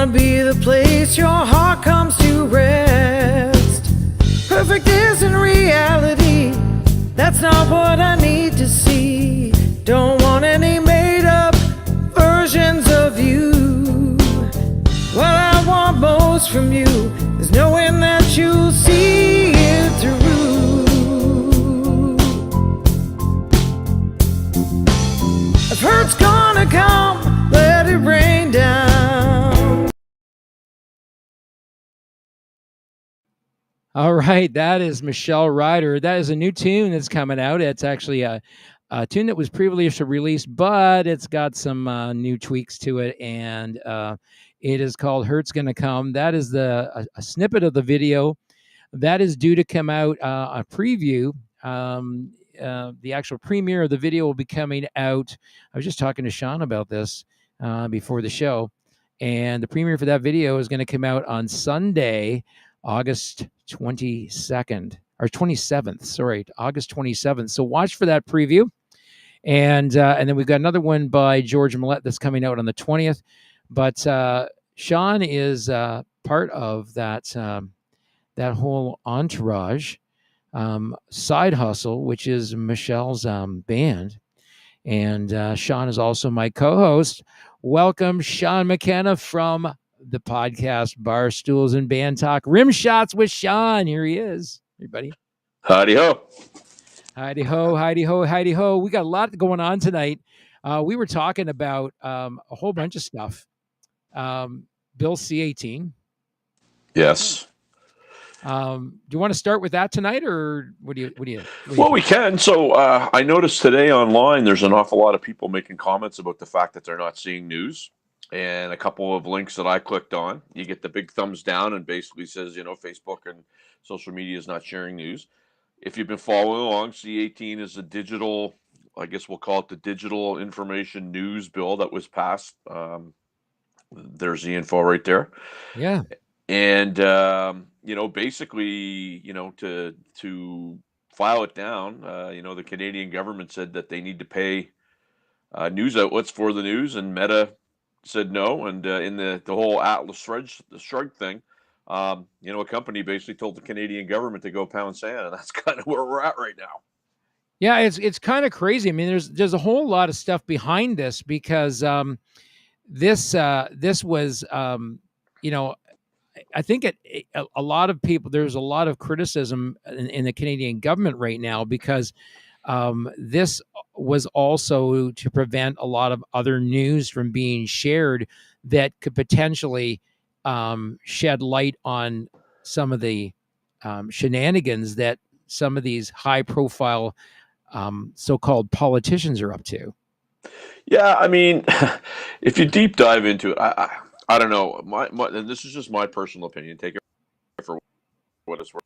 wanna be the place your heart comes to rest. Perfect isn't reality, that's not what I need to see. Don't want any made up versions of you. What I want most from you is knowing that you'll see it through. If hurt's gonna come, let it rain down. All right, that is Michelle Ryder. That is a new tune that's coming out. It's actually a tune that was previously released, but it's got some new tweaks to it, and it is called "Hurt's Gonna Come." That is a snippet of the video that is due to come out. A preview. The actual premiere of the video will be coming out. I was just talking to Sean about this before the show, and the premiere for that video is going to come out on Sunday, August 22nd or 27th. Sorry, August 27th. So watch for that preview, and then we've got another one by George Millette that's coming out on the 20th. But Sean is part of that whole entourage. Side Hustle, which is Michelle's band. And Sean is also my co-host. Welcome, Sean McKenna from the podcast Barstools and Bandtalk. Rimshots with Sean. Here he is, everybody. Howdy ho. Heidi ho, Heidi ho, Heidi ho. We got a lot going on tonight. We were talking about a whole bunch of stuff. Bill C-18. Yes. Do you want to start with that tonight, or what do you Well, we can. So I noticed today online there's an awful lot of people making comments about the fact that they're not seeing news. And a couple of links that I clicked on, you get the big thumbs down and basically says, Facebook and social media is not sharing news. If you've been following along, C-18 is a digital, I guess we'll call it the digital information news bill that was passed. There's the info right there. Yeah. And, basically, to file it down, the Canadian government said that they need to pay news outlets for the news, and Meta said no. And in the whole Atlas Shrug thing, a company basically told the Canadian government to go pound sand, and that's kind of where we're at right now. Yeah, it's kind of crazy. I mean, there's a whole lot of stuff behind this, because this was I think a lot of people, there's a lot of criticism in the Canadian government right now, because this was also to prevent a lot of other news from being shared that could potentially shed light on some of the shenanigans that some of these high profile so-called politicians are up to. Yeah, I mean, if you deep dive into it, I don't know. My and this is just my personal opinion. Take it for what it's worth.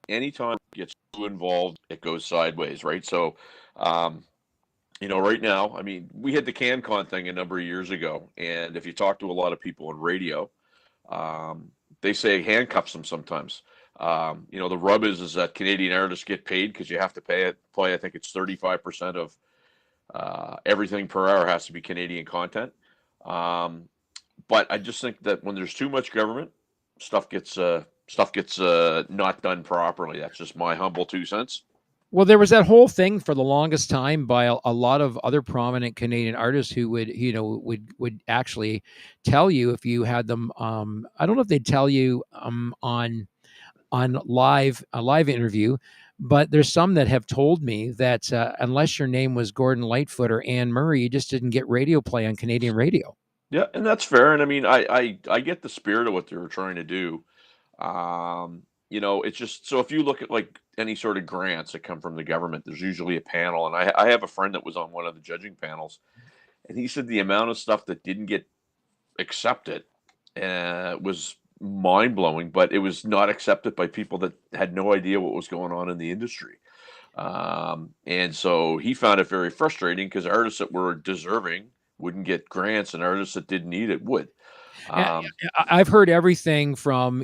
Anytime it gets too involved, it goes sideways, right? So, right now, I mean, we had the CanCon thing a number of years ago, and if you talk to a lot of people on radio, they say handcuffs them sometimes. The rub is that Canadian artists get paid because you have to play. I think it's 35% of everything per hour has to be Canadian content. But I just think that when there's too much government, stuff gets not done properly. That's just my humble 2 cents. Well, there was that whole thing for the longest time by a lot of other prominent Canadian artists who would actually tell you if you had them. I don't know if they'd tell you on a live interview, but there's some that have told me that unless your name was Gordon Lightfoot or Anne Murray, you just didn't get radio play on Canadian radio. Yeah, and that's fair. And I mean, I get the spirit of what they were trying to do. It's just, so if you look at like any sort of grants that come from the government, there's usually a panel. And I have a friend that was on one of the judging panels, and he said the amount of stuff that didn't get accepted was mind-blowing, but it was not accepted by people that had no idea what was going on in the industry. And so he found it very frustrating, because artists that were deserving wouldn't get grants, and artists that didn't need it would. I've heard everything from,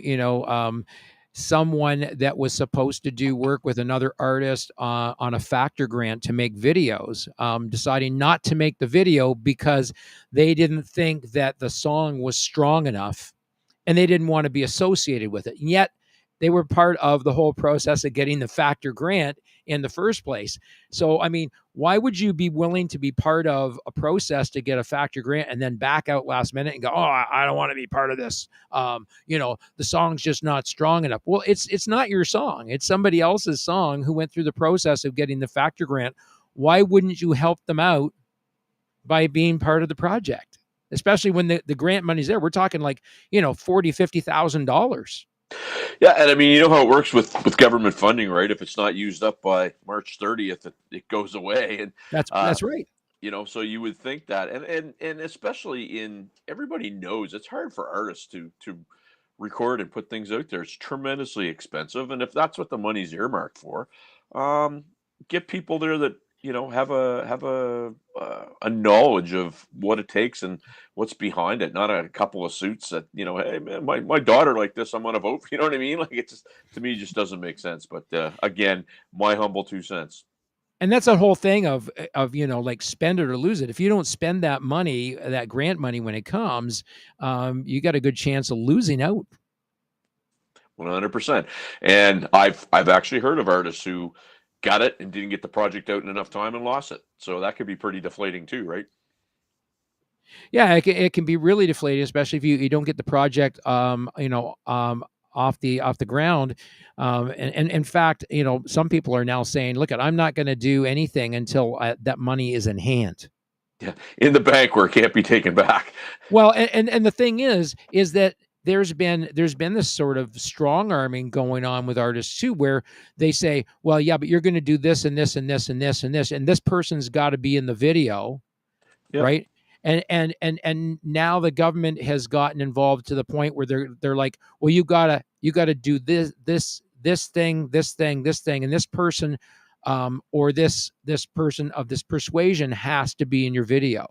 someone that was supposed to do work with another artist on a factor grant to make videos, deciding not to make the video because they didn't think that the song was strong enough and they didn't want to be associated with it. And yet they were part of the whole process of getting the factor grant in the first place. So, I mean, why would you be willing to be part of a process to get a factor grant and then back out last minute and go, oh, I don't want to be part of this. The song's just not strong enough. Well, it's not your song. It's somebody else's song who went through the process of getting the factor grant. Why wouldn't you help them out by being part of the project? Especially when the grant money's there. We're talking like, $40,000-$50,000. Yeah, and I mean, you know how it works with government funding, right? If it's not used up by March 30th, it goes away, and That's right. so you would think that, and especially everybody knows it's hard for artists to record and put things out there. It's tremendously expensive, and if that's what the money's earmarked for, get people there that have a knowledge of what it takes and what's behind it, not a couple of suits that hey man, my daughter like this, I'm gonna vote for. You know what I mean? Like, it just, to me, just doesn't make sense. But again, my humble 2 cents. And that's a whole thing of like, spend it or lose it. If you don't spend that money, that grant money, when it comes, you got a good chance of losing out. 100%. And I've actually heard of artists who got it and didn't get the project out in enough time and lost it. So that could be pretty deflating too, right? Yeah, it can be really deflating, especially if you don't get the project, off the ground. And in fact, some people are now saying, look, I'm not going to do anything until that money is in hand. Yeah, in the bank where it can't be taken back. Well, and the thing is that there's been this sort of strong arming going on with artists too, where they say, well, yeah, but you're going to do this and this and this and this and this, and this person's got to be in the video, Yep. right? And now the government has gotten involved to the point where they're like, well, you gotta do this thing, and this person, or this person of this persuasion has to be in your video.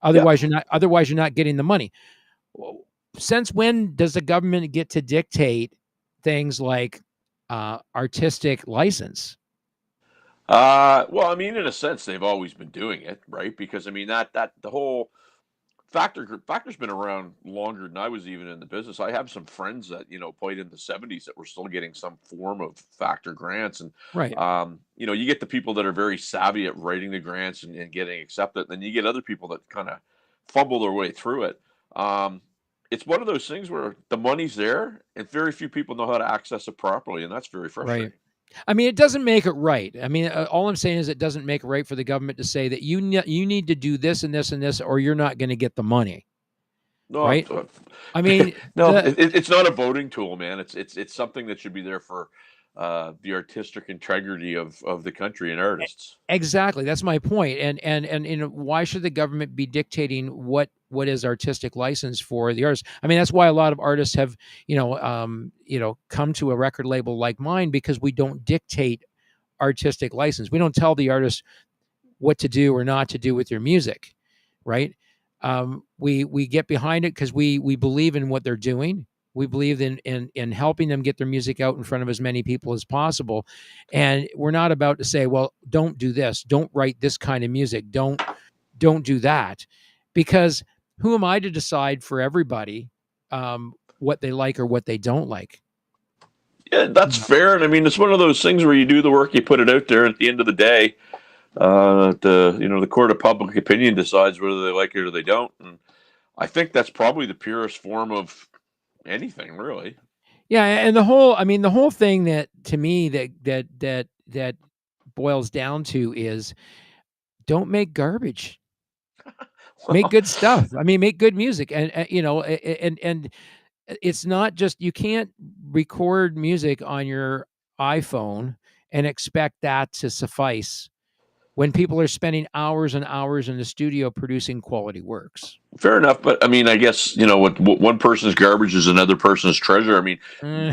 Otherwise, you're not getting the money. Since when does the government get to dictate things like artistic license? Well, I mean, in a sense, they've always been doing it, right? Because I mean, that the whole factor's been around longer than I was even in the business. I have some friends that played in the '70s that were still getting some form of factor grants, and Right. You get the people that are very savvy at writing the grants and getting accepted, and then you get other people that kind of fumble their way through it. It's one of those things where the money's there, and very few people know how to access it properly, and that's very frustrating. Right. I mean, it doesn't make it right. I mean, all I'm saying is it doesn't make it right for the government to say that you need to do this and this and this, or you're not going to get the money. No, right? I mean, no, it's not a voting tool, man. It's something that should be there for the artistic integrity of the country and artists. Exactly. That's my point. And why should the government be dictating what is artistic license for the artists? I mean, that's why a lot of artists have, come to a record label like mine, because we don't dictate artistic license. We don't tell the artist what to do or not to do with their music, right? We get behind it because we believe in what they're doing. We believe in helping them get their music out in front of as many people as possible. And we're not about to say, well, don't do this. Don't write this kind of music. Don't do that. Because who am I to decide for everybody what they like or what they don't like? Yeah, that's fair. And I mean, it's one of those things where you do the work, you put it out there, and at the end of the day, the court of public opinion decides whether they like it or they don't. And I think that's probably the purest form of anything, really. Yeah, and the whole thing that, to me, that boils down to is, don't make garbage. Make good stuff. I mean, make good music, and it's not just, you can't record music on your iPhone and expect that to suffice when people are spending hours and hours in the studio producing quality works. Fair enough, but I mean, I guess what one person's garbage is another person's treasure. I mean,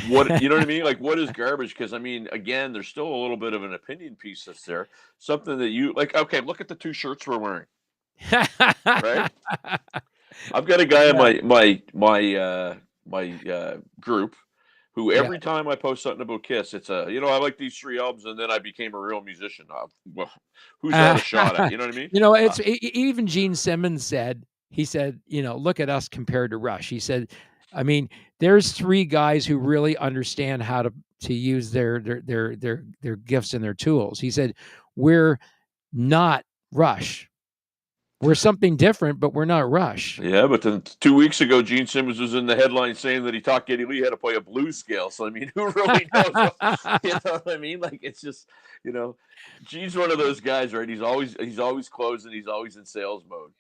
what you know what I mean? Like, what is garbage? Because I mean, again, there's still a little bit of an opinion piece that's there. Something that you like. Okay, look at the 2 shirts we're wearing. Right? I've got a guy in my group who Yeah. every time I post something about Kiss, it's I like these 3 albums, and then I became a real musician. Well, who's that a shot at? You know what I mean? It's even Gene Simmons said, he said, look at us compared to Rush. He said, I mean, there's 3 guys who really understand how to use their gifts and their tools. He said, we're not Rush. We're something different, but we're not Rush. Yeah, but then 2 weeks ago, Gene Simmons was in the headline saying that he taught Geddy Lee how to play a blues scale. So, I mean, who really knows? You know what I mean? Like, it's just, Gene's one of those guys, right? He's always closing. He's always in sales mode.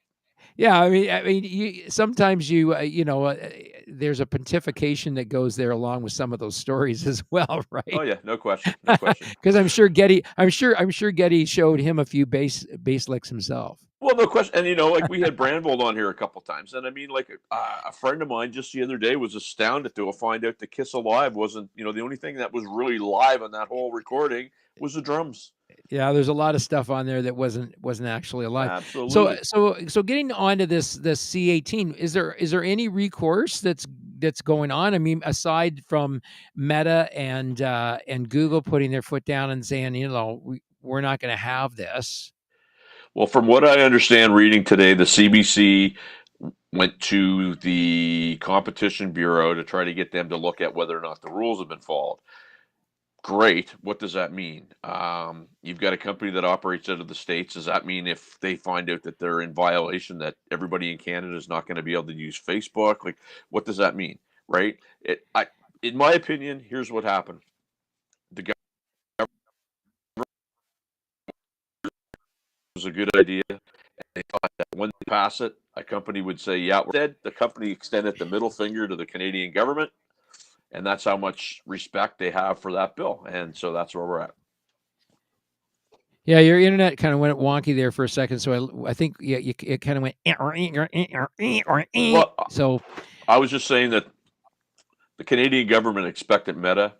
Yeah, I mean, sometimes there's a pontification that goes there along with some of those stories as well, right? Oh yeah, no question, no question. Because I'm sure Geddy showed him a few bass licks himself. Well, no question. And, like we had Brandvold on here a couple times. And I mean, like a friend of mine just the other day was astounded to find out the Kiss Alive wasn't, the only thing that was really live on that whole recording was the drums. Yeah, there's a lot of stuff on there that wasn't actually alive. Absolutely. So getting on to this C18, is there any recourse that's going on? I mean, aside from Meta and Google putting their foot down and saying, we're not going to have this. Well, from what I understand reading today, the CBC went to the Competition Bureau to try to get them to look at whether or not the rules have been followed. Great. What does that mean? You've got a company that operates out of the States. Does that mean if they find out that they're in violation that everybody in Canada is not going to be able to use Facebook? Like, what does that mean? Right? In my opinion, here's what happened. The government was a good idea. And they thought that when they pass it, a company would say, yeah, we're dead. The company extended the middle finger to the Canadian government. And that's how much respect they have for that bill. And so that's where we're at. Yeah, your internet kind of went wonky there for a second. So I think it kind of went. Well, so I was just saying that the Canadian government expected Meta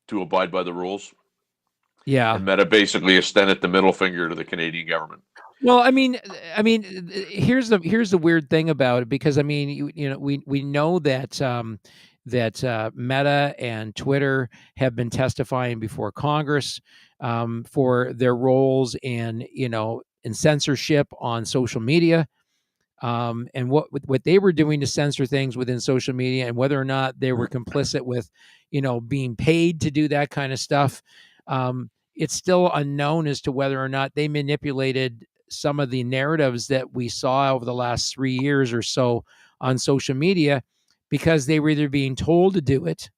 to abide by the rules. Yeah. And Meta basically extended the middle finger to the Canadian government. Well, I mean, here's the weird thing about it, because I mean, we know that Meta and Twitter have been testifying before Congress for their roles in censorship on social media, and what they were doing to censor things within social media, and whether or not they were complicit with being paid to do that kind of stuff. It's still unknown as to whether or not they manipulated some of the narratives that we saw over the last 3 years or so on social media, because they were either being told to do it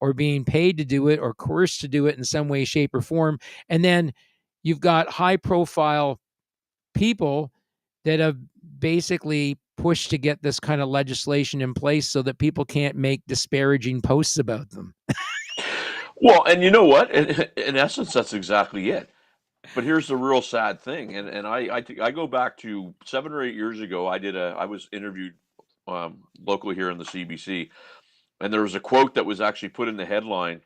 or being paid to do it or coerced to do it in some way, shape, or form. And then you've got high profile people that have basically pushed to get this kind of legislation in place so that people can't make disparaging posts about them. Well, and you know what? In essence, that's exactly it. But here's the real sad thing. And I go back to 7 or 8 years ago. I was interviewed locally here in the CBC, and there was a quote that was actually put in the headline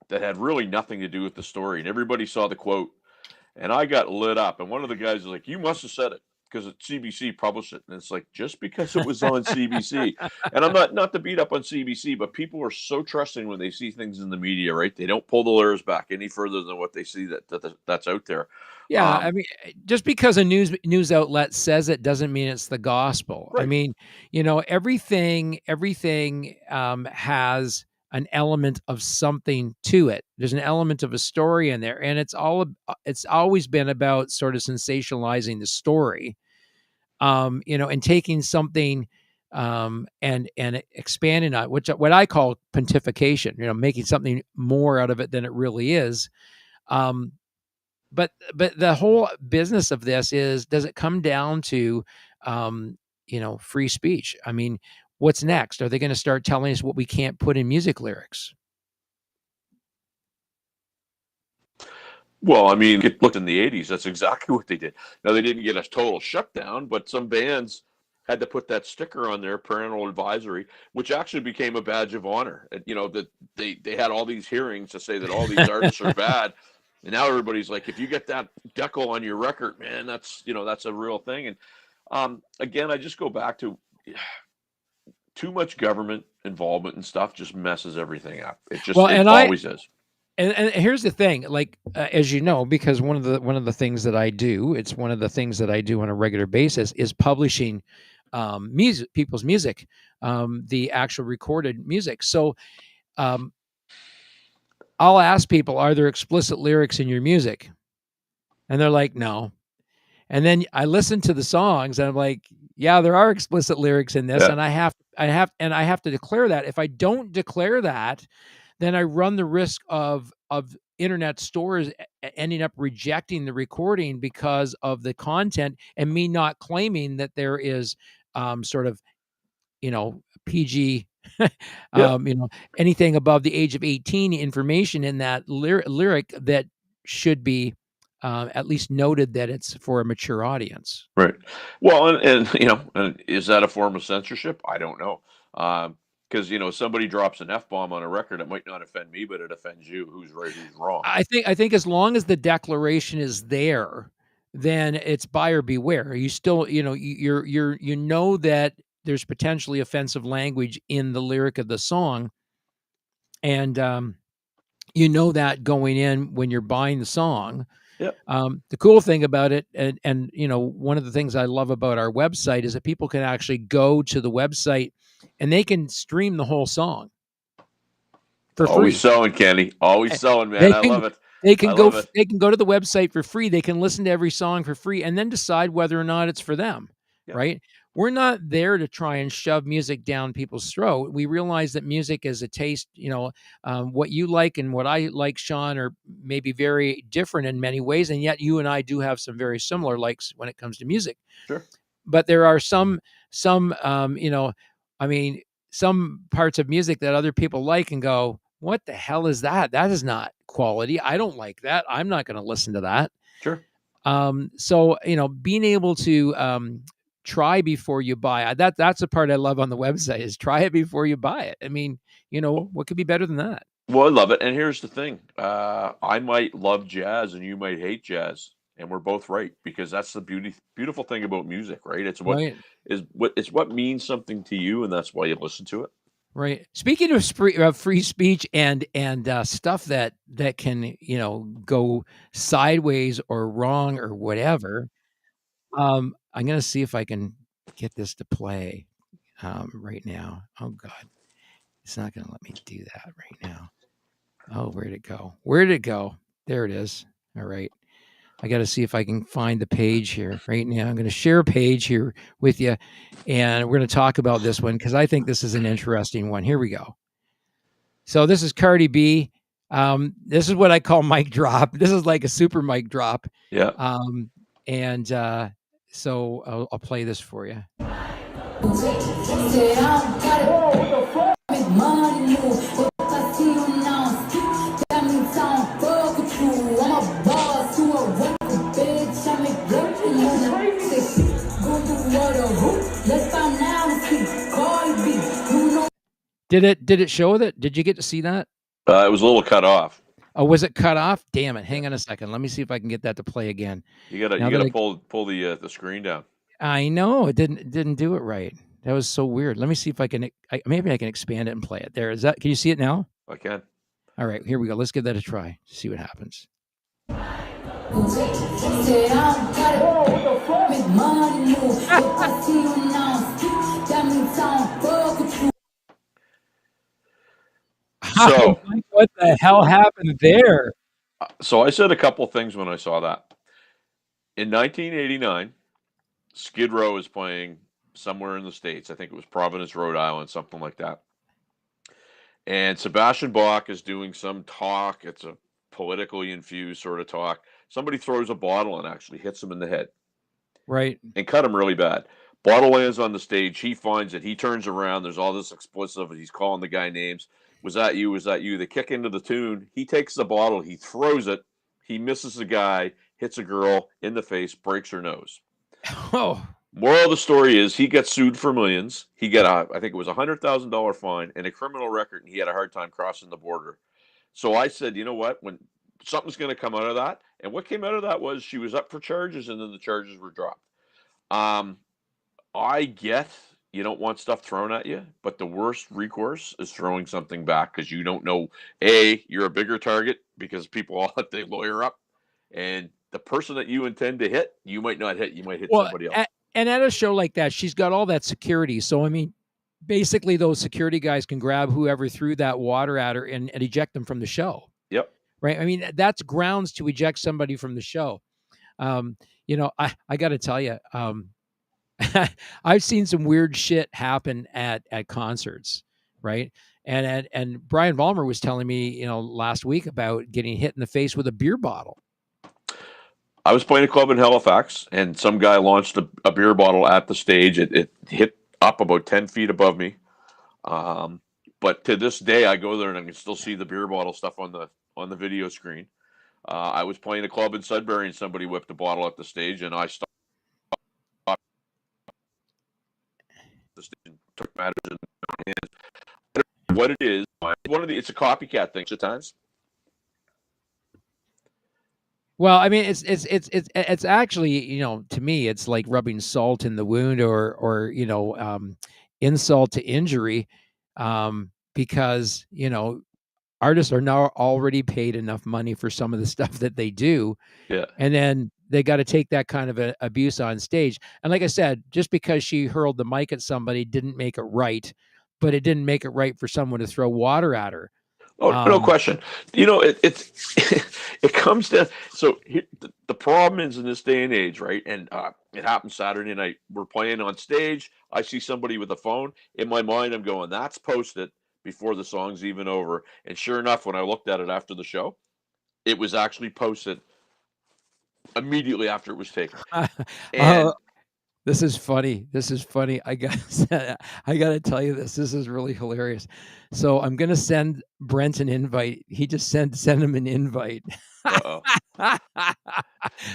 that had really nothing to do with the story, and everybody saw the quote, and I got lit up. And one of the guys was like, "You must have said it because CBC published it." And it's like, just because it was on CBC, and I'm not to beat up on CBC, but people are so trusting when they see things in the media, right? They don't pull the layers back any further than what they see that's out there. Yeah, I mean, just because a news outlet says it doesn't mean it's the gospel. Right. I mean, everything has an element of something to it. There's an element of a story in there, and it's always been about sort of sensationalizing the story, and taking something and expanding on it, what I call pontification. Making something more out of it than it really is. But the whole business of this does it come down to, free speech? I mean, what's next? Are they going to start telling us what we can't put in music lyrics? Well, I mean, look in the 80s, that's exactly what they did. Now, they didn't get a total shutdown, but some bands had to put that sticker on their parental advisory, which actually became a badge of honor. That they had all these hearings to say that all these artists are bad. And now everybody's like, if you get that decal on your record, man, that's a real thing. And again, I just go back to too much government involvement and stuff just messes everything up. Well, It always is. And here's the thing, like as you know, because one of the things that I do, it's one of the things that I do on a regular basis is publishing music, people's music, the actual recorded music. So um, I'll ask people, are there explicit lyrics in your music? And they're like, no. And then I listen to the songs and I'm like, yeah, there are explicit lyrics in this. Yeah. And I have to declare that. If I don't declare that, then I run the risk of internet stores ending up rejecting the recording because of the content and me not claiming that there is sort of, PG, Yeah. anything above the age of 18 information in that lyric that should be at least noted that it's for a mature audience. Right. Well, and is that a form of censorship? I don't know. Because somebody drops an F-bomb on a record, it might not offend me, but it offends you. Who's right? Who's wrong? I think as long as the declaration is there, then it's buyer beware. You still, you know that there's potentially offensive language in the lyric of the song, and you know that going in when you're buying the song. Yeah. The cool thing about it, and one of the things I love about our website is that people can actually go to the website and they can stream the whole song for free. Always selling, Kenny. Always selling, man. I love it. They can I love it. They can go to the website for free. They can listen to every song for free and then decide whether or not it's for them. Yeah. Right? We're not there to try and shove music down people's throat. We realize that music is a taste. What you like and what I like, Sean, are maybe very different in many ways, and yet you and I do have some very similar likes when it comes to music. Sure. But there are some some parts of music that other people like and go, what the hell is that? That is not quality. I don't like that. I'm not going to listen to that. Sure. So, being able to try before you buy, that's a part I love on the website is try it before you buy it. I mean, what could be better than that? Well, I love it. And here's the thing. I might love jazz and you might hate jazz. And we're both right, because that's the beautiful thing about music, right? It's Right. It's what means something to you, and that's why you listen to it. Right. Speaking of free speech and stuff that can go sideways or wrong or whatever, I'm gonna see if I can get this to play right now. Oh God, it's not gonna let me do that right now. Oh, where'd it go? Where did it go? There it is. All right. I got to see if I can find the page here right now. I'm going to share a page here with you, and we're going to talk about this one because I think this is an interesting one. Here we go. So this is Cardi B. This is what I call mic drop. This is like a super mic drop. Yeah. So I'll play this for you. Did it show that? Did you get to see that? It was a little cut off. Oh, was it cut off? Damn it! Hang on a second. Let me see if I can get that to play again. You gotta pull the screen down. I know it didn't do it right. That was so weird. Let me see if I can. Maybe I can expand it and play it. There is that. Can you see it now? I can. All right, here we go. Let's give that a try. See what happens. So what the hell happened there? So I said a couple things when I saw that. In 1989, Skid Row is playing somewhere in the States. I think it was Providence, Rhode Island, something like that. And Sebastian Bach is doing some talk. It's a politically infused sort of talk. Somebody throws a bottle and actually hits him in the head. Right. And cut him really bad. Bottle lands on the stage. He finds it. He turns around. There's all this explosive. He's calling the guy names. Was that you? Was that you? They kick into the tune. He takes the bottle. He throws it. He misses the guy, hits a girl in the face, breaks her nose. Oh. Moral of the story is he got sued for millions. He got I think it was $100,000 fine and a criminal record, and he had a hard time crossing the border. So I said, you know what? When something's going to come out of that, and what came out of that was she was up for charges, and then the charges were dropped. I get, you don't want stuff thrown at you, but the worst recourse is throwing something back because you don't know. A, you're a bigger target because people all they lawyer up, and the person that you intend to hit, you might not hit. You might hit somebody else. And at a show like that, she's got all that security. So I mean, basically, those security guys can grab whoever threw that water at her and eject them from the show. Yep. Right. I mean, that's grounds to eject somebody from the show. You know, I got to tell you, I've seen some weird shit happen at concerts, right? And Brian Vollmer was telling me, you know, last week about getting hit in the face with a beer bottle. I was playing a club in Halifax, and some guy launched a beer bottle at the stage. It hit up about 10 feet above me. But to this day, I go there and I can still see the beer bottle stuff on the video screen. I was playing a club in Sudbury, and somebody whipped a bottle at the stage, and I stopped. Took matters in my own hands. I don't know what it is. It's a copycat thing at times. Well, I mean, it's actually, you know, to me, it's like rubbing salt in the wound, or you know, insult to injury, because you know, artists are now already paid enough money for some of the stuff that they do, and then they got to take that kind of abuse on stage. And like I said, just because she hurled the mic at somebody didn't make it right, but it didn't make it right for someone to throw water at her. Oh, no question. You know, it's it comes down. So the problem is in this day and age, right? And it happened Saturday night. We're playing on stage. I see somebody with a phone. In my mind, I'm going, that's posted before the song's even over. And sure enough, when I looked at it after the show, it was actually posted immediately after it was taken. And this is funny. I got to tell you this. This is really hilarious. So I'm going to send Brent an invite. He just send him an invite.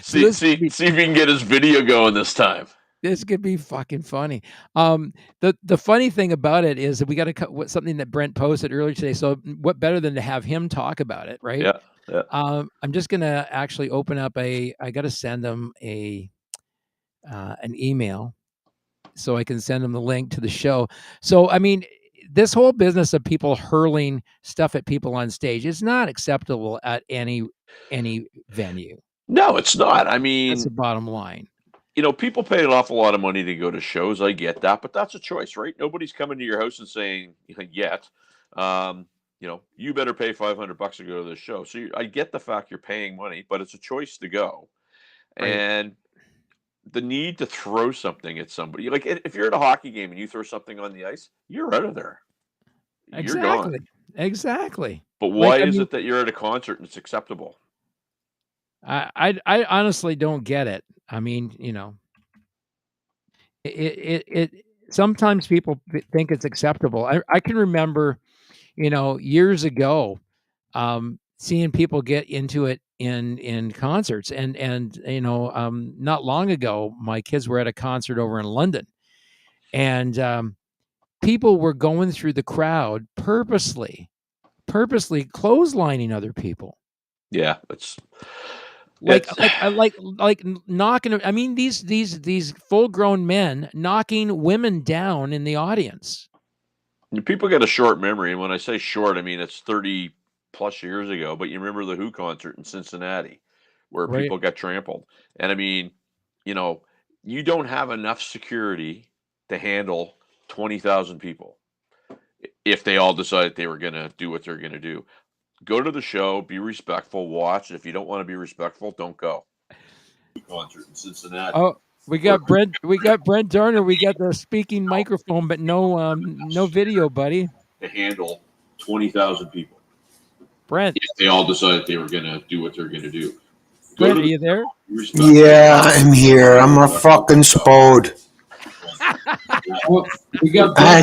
See if he can get his video going this time. This could be fucking funny. The funny thing about it is that we got to cut something that Brent posted earlier today. So what better than to have him talk about it, right? Yeah. I'm just going to actually open up I got to send him an email so I can send them the link to the show. So, I mean, this whole business of people hurling stuff at people on stage is not acceptable at any venue. No, it's not. I mean, that's the bottom line. You know, people pay an awful lot of money to go to shows. I get that, but that's a choice, right? Nobody's coming to your house and saying yet, you know, you better pay $500 to go to this show. So I get the fact you're paying money, but it's a choice to go. Right. And the need to throw something at somebody, like if you're at a hockey game and you throw something on the ice, you're out of there. You're gone. Exactly. But why is it that you're at a concert and it's acceptable? I honestly don't get it. I mean, you know, it sometimes people think it's acceptable. I can remember, you know, years ago, seeing people get into it in concerts, and you know, not long ago, my kids were at a concert over in London, and people were going through the crowd purposely clotheslining other people. Yeah, it's like knocking. I mean, these full-grown men knocking women down in the audience. People get a short memory, and when I say short, I mean it's 30 plus years ago. But you remember the Who concert in Cincinnati, where people got trampled. And I mean, you know, you don't have enough security to handle 20,000 people if they all decided they were going to do what they're going to do. Go to the show, be respectful, watch. If you don't want to be respectful, don't go. Concert in Cincinnati. Oh, we got Brent Turner. We got the speaking microphone, but no video, buddy. To handle 20,000 people. Brent. If they all decided they were going to do what they're going to do. Brent, are you there? Yeah, I'm here. I'm a fucking spode. I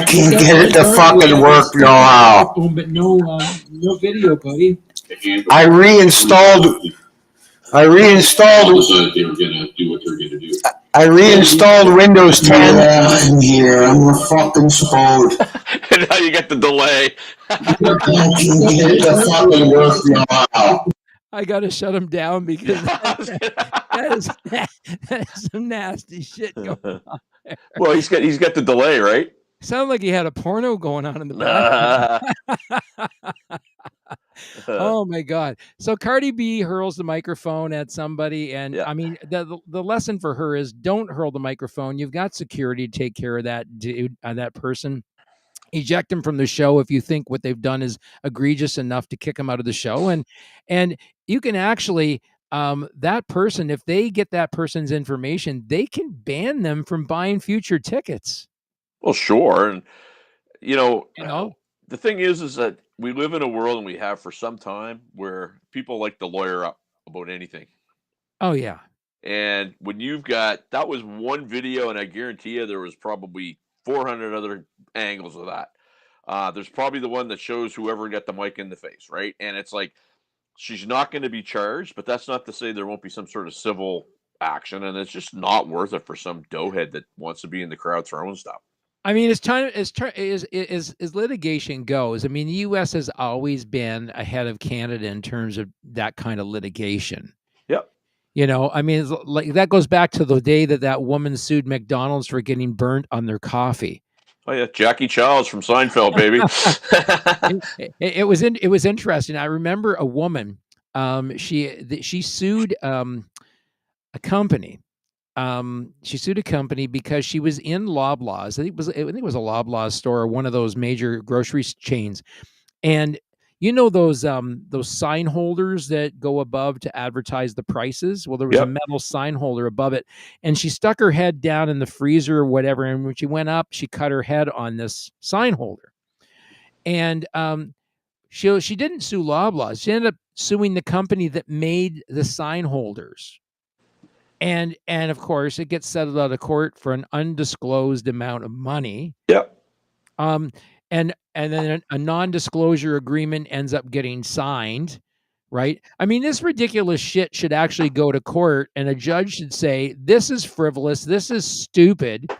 can't get it to fucking work no how. But no video, buddy. I reinstalled. They were going to do what they're going to do. I reinstalled Windows 10. Yeah, I'm here. I'm a fucking spode. And now you get the delay. I can't get it to fucking work no how. I gotta shut him down because that is some nasty shit going on. Well, he's got the delay, right? Sounded like he had a porno going on in the background. Oh my God. So Cardi B hurls the microphone at somebody. And Yeah. I mean, the lesson for her is don't hurl the microphone. You've got security to take care of that dude, that person. Eject them from the show if you think what they've done is egregious enough to kick them out of the show. And you can actually, that person, if they get that person's information, they can ban them from buying future tickets. Well, sure. And, You know? the thing is that we live in a world, and we have for some time, where people like to lawyer up about anything. Oh yeah. And when you've got, that was one video, and I guarantee you there was probably 400 other angles of that. There's probably the one that shows whoever got the mic in the face, right? And it's like, she's not going to be charged, but that's not to say there won't be some sort of civil action, and it's just not worth it for some doughhead that wants to be in the crowd throwing stuff. I mean, as litigation goes, I mean, the U.S. has always been ahead of Canada in terms of that kind of litigation. Yep. I mean, it's like that goes back to the day that woman sued McDonald's for getting burnt on their coffee. Oh yeah, Jackie Childs from Seinfeld, baby. It was interesting. I remember a woman. She sued a company. She sued a company because she was in Loblaws. I think it was a Loblaws store, one of those major grocery chains, and those sign holders that go above to advertise the prices. Well, there was a metal sign holder above it, and she stuck her head down in the freezer or whatever. And when she went up, she cut her head on this sign holder. And she didn't sue Loblaws. She ended up suing the company that made the sign holders. And of course, it gets settled out of court for an undisclosed amount of money. Yep. And then a non-disclosure agreement ends up getting signed, right? I mean, this ridiculous shit should actually go to court, and a judge should say, this is frivolous, this is stupid,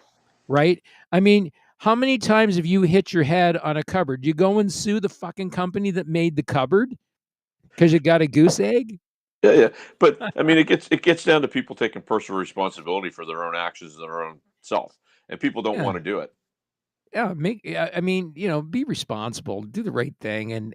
right? I mean, how many times have you hit your head on a cupboard? You go and sue the fucking company that made the cupboard because you got a goose egg? Yeah. But I mean, it gets down to people taking personal responsibility for their own actions and their own self, and people don't want to do it. Yeah, be responsible, do the right thing, and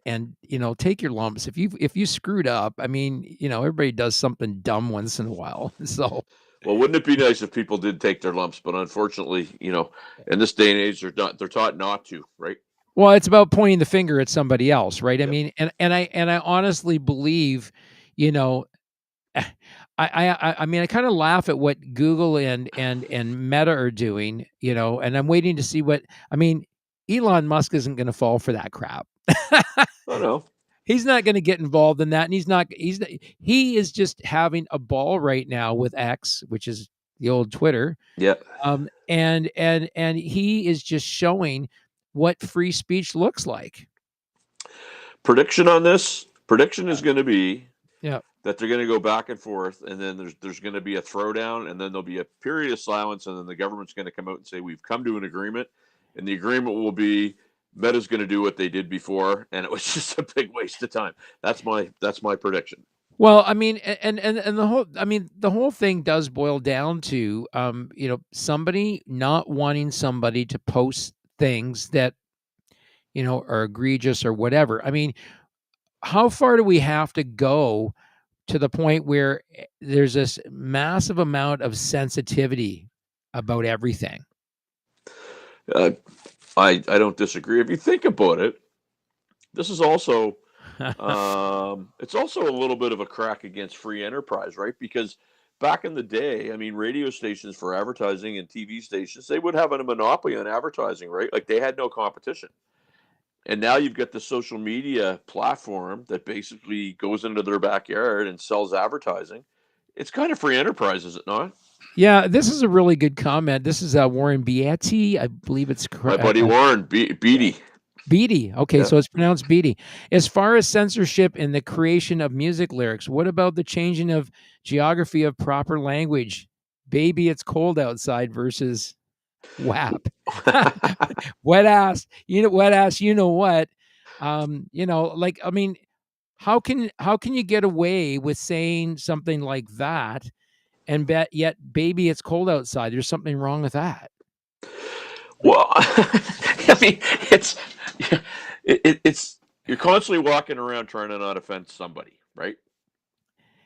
take your lumps. If you screwed up, I mean, everybody does something dumb once in a while. So, well, wouldn't it be nice if people did take their lumps? But unfortunately, in this day and age, they're taught not to, right? Well, it's about pointing the finger at somebody else, right? Yep. I mean, and I honestly believe, I mean, I kind of laugh at what Google and Meta are doing, and I'm waiting to see Elon Musk isn't going to fall for that crap. Oh no. He's not going to get involved in that. And he is just having a ball right now with X, which is the old Twitter. Yeah. And he is just showing what free speech looks like. Prediction on this? Prediction is going to be that they're going to go back and forth, and then there's going to be a throwdown, and then there'll be a period of silence, and then the government's going to come out and say, we've come to an agreement, and the agreement will be Meta's going to do what they did before, and it was just a big waste of time. That's my prediction. Well, I mean, and the whole thing does boil down to, somebody not wanting somebody to post things that, are egregious or whatever. I mean, how far do we have to go to the point where there's this massive amount of sensitivity about everything? I don't disagree. If you think about it, this is also it's also a little bit of a crack against free enterprise, right? Because back in the day, I mean, radio stations for advertising and TV stations, they would have a monopoly on advertising, right? Like they had no competition. And now you've got the social media platform that basically goes into their backyard and sells advertising. It's kind of free enterprise, is it not? Yeah, this is a really good comment. This is Warren Beatty. I believe it's correct. My buddy Warren Beatty. Beatty. Okay, yeah. So it's pronounced Beatty. As far as censorship in the creation of music lyrics, what about the changing of geography of proper language? Baby, it's cold outside versus WAP. Wet ass. Wet ass, what? I mean, how can you get away with saying something like that and yet baby, it's cold outside? There's something wrong with that. Well, I mean, it's you're constantly walking around trying to not offend somebody, right?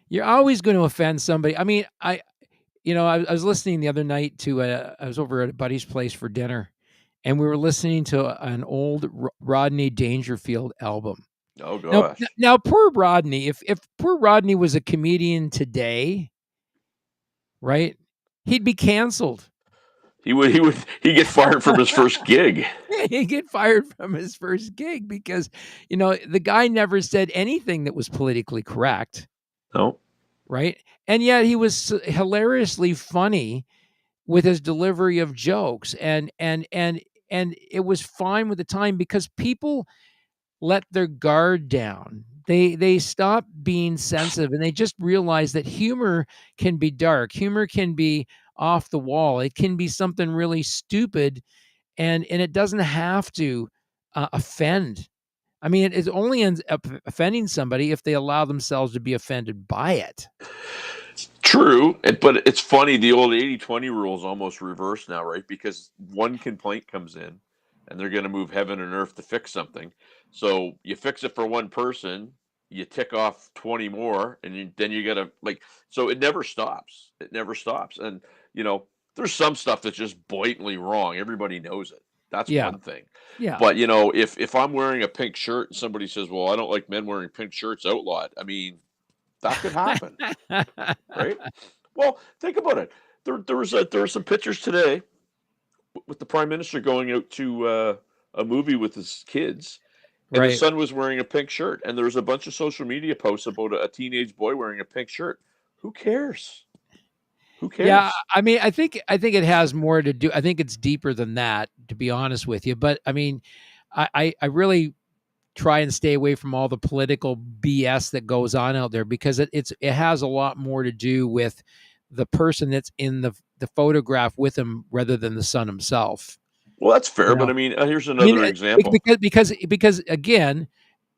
You're always going to offend somebody. I mean, I was listening the other night to I was over at a buddy's place for dinner, and we were listening to an old Rodney Dangerfield album. Oh gosh. Now poor Rodney, if poor Rodney was a comedian today, right? He'd be canceled. He'd get fired from his first gig. He'd get fired from his first gig because, the guy never said anything that was politically correct. No. Right? And yet he was hilariously funny with his delivery of jokes, and it was fine with the time because people let their guard down. They stopped being sensitive, and they just realized that humor can be dark. Humor can be off the wall. It can be something really stupid, and it doesn't have to offend. I mean, it only ends up offending somebody if they allow themselves to be offended by it. True, but it's funny. The old 80-20 rule is almost reversed now, right? Because one complaint comes in, and they're going to move heaven and earth to fix something. So you fix it for one person, you tick off 20 more, and then you got to so it never stops. It never stops. And, there's some stuff that's just blatantly wrong. Everybody knows it. That's one thing. Yeah. But, if I'm wearing a pink shirt and somebody says, well, I don't like men wearing pink shirts, outlawed. I mean, that could happen. Right? Well, think about it. There were some pictures today with the Prime Minister going out to a movie with his kids. And his son was wearing a pink shirt. And there was a bunch of social media posts about a teenage boy wearing a pink shirt. Who cares? Who cares? Yeah, I mean, I think it has more to do. I think it's deeper than that, to be honest with you. But I mean, I really try and stay away from all the political BS that goes on out there because it has a lot more to do with the person that's in the photograph with him rather than the son himself. Well, that's fair, but I mean, here's another example. Because again,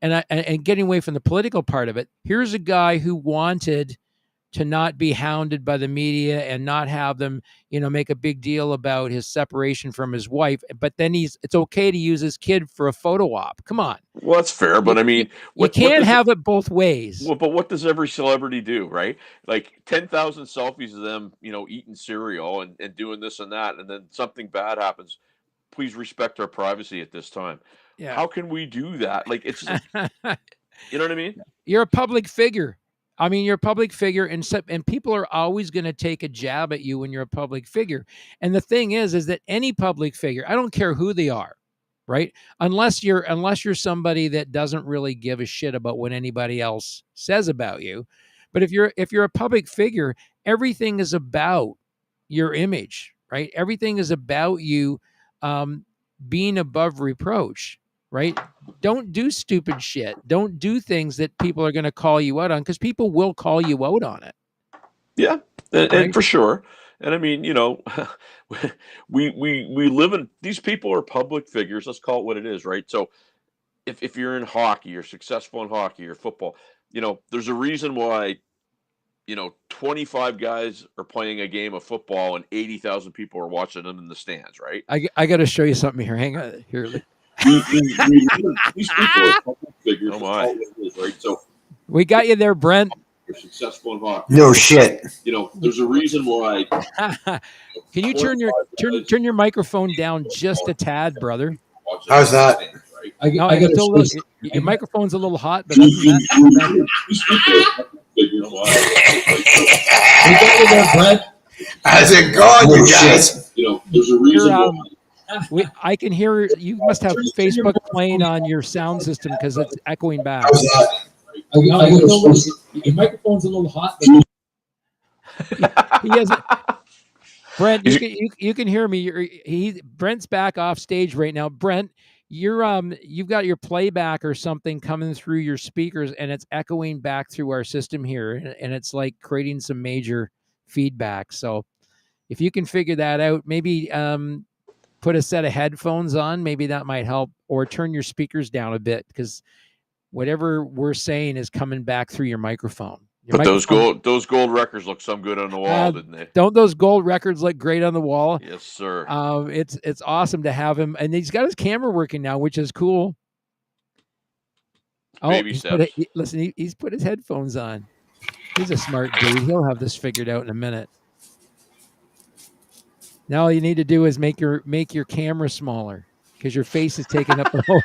and getting away from the political part of it, here's a guy who wanted to not be hounded by the media and not have them, make a big deal about his separation from his wife. But then it's okay to use his kid for a photo op. Come on. Well, that's fair, but I mean, you can't have it both ways. Well, but what does every celebrity do, right? Like 10,000 selfies of them, eating cereal and doing this and that, and then something bad happens. Please respect our privacy at this time. Yeah. How can we do that? Like, it's, you know what I mean? You're a public figure. I mean, you're a public figure, and people are always going to take a jab at you when you're a public figure. And the thing is that any public figure, I don't care who they are, right? Unless you're somebody that doesn't really give a shit about what anybody else says about you. But if you're a public figure, everything is about your image, right? Everything is about you being above reproach. Right? Don't do stupid shit. Don't do things that people are going to call you out on because people will call you out on it. Yeah, and for sure. And I mean, we live in, these people are public figures. Let's call it what it is, right? So if you're in hockey, you're successful in hockey or football, there's a reason why, 25 guys are playing a game of football and 80,000 people are watching them in the stands, right? I got to show you something here. Hang on here. These people are public figures. Oh my. Right? So we got you there, Brent. You're successful in hockey. No shit. There's a reason why. Can you turn your microphone down just a tad, brother? How's that? Your microphone's a little hot, but other than that, we got you there, Brent. How's it going, you guys? There's a reason why. I can hear you. Must have Facebook playing on your sound system because it's echoing back. Your microphone's a little hot. He hasn't. Brent, you can hear me. Brent's back off stage right now. Brent, you've got your playback or something coming through your speakers, and it's echoing back through our system here, and it's like creating some major feedback. So, if you can figure that out, maybe put a set of headphones on, maybe that might help, or turn your speakers down a bit because whatever we're saying is coming back through your microphone. But those gold records look some good on the wall, didn't they? Don't those gold records look great on the wall? Yes, sir. It's awesome to have him, and he's got his camera working now, which is cool. Baby steps. Listen, he's put his headphones on. He's a smart dude. He'll have this figured out in a minute. Now all you need to do is make your camera smaller because your face is taking up the whole.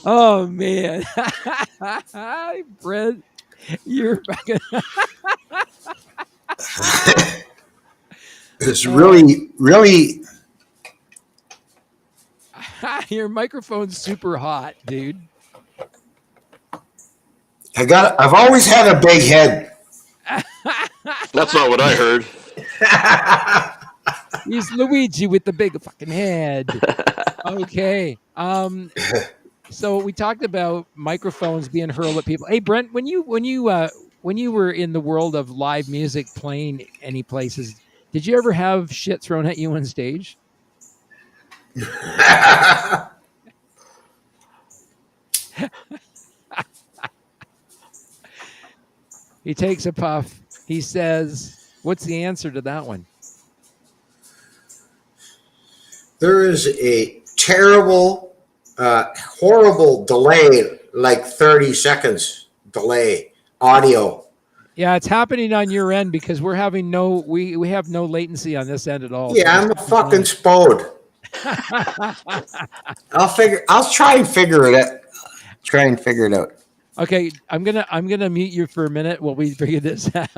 Oh man, Brent, you're fucking. It's really. Your microphone's super hot, dude. I've always had a big head. That's not what I heard. He's Luigi with the big fucking head. Okay. So we talked about microphones being hurled at people. Hey, Brent, when you were in the world of live music, playing any places, did you ever have shit thrown at you on stage? He takes a puff. He says, "What's the answer to that one?" There is a terrible, horrible delay, like 30 seconds delay audio. Yeah, it's happening on your end because we have no latency on this end at all. Yeah, I'm a fucking spode. I'll try and figure it out. Okay, I'm gonna mute you for a minute while we figure this out.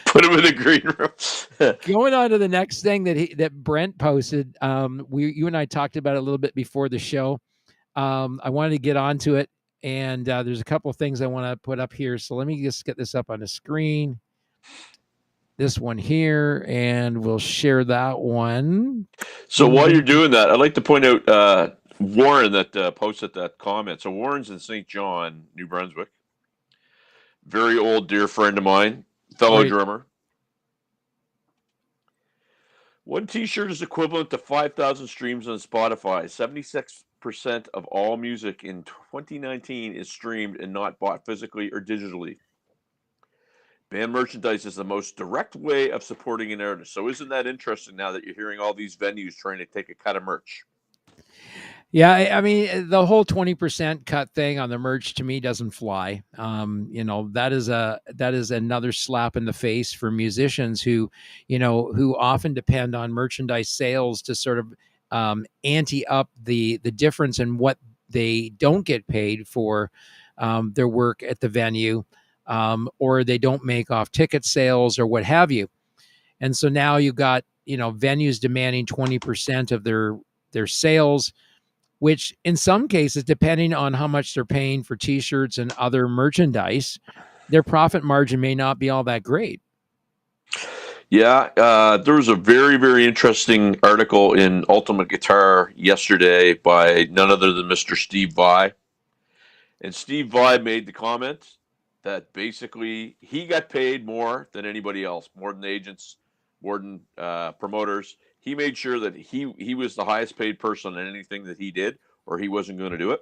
Put him in the green room. Going on to the next thing that Brent posted. You and I talked about it a little bit before the show. I wanted to get onto it, and there's a couple of things I want to put up here. So let me just get this up on the screen. This one here, and we'll share that one. So while you're doing that, I'd like to point out Warren that posted that comment. So Warren's in St. John, New Brunswick. Very old, dear friend of mine, fellow drummer. One T-shirt is equivalent to 5,000 streams on Spotify. 76% of all music in 2019 is streamed and not bought physically or digitally. Band merchandise is the most direct way of supporting an artist. So isn't that interesting now that you're hearing all these venues trying to take a cut of merch? Yeah, I mean, the whole 20% cut thing on the merch to me doesn't fly. That is another slap in the face for musicians who often depend on merchandise sales to sort of ante up the difference in what they don't get paid for their work at the venue, or they don't make off ticket sales or what have you. And so now you've got venues demanding 20% of their sales, which in some cases, depending on how much they're paying for T-shirts and other merchandise, their profit margin may not be all that great. Yeah, there was a very, very interesting article in Ultimate Guitar yesterday by none other than Mr. Steve Vai. And Steve Vai made the comment that basically he got paid more than anybody else, more than agents, more than promoters. He made sure that he was the highest paid person in anything that he did, or he wasn't going to do it.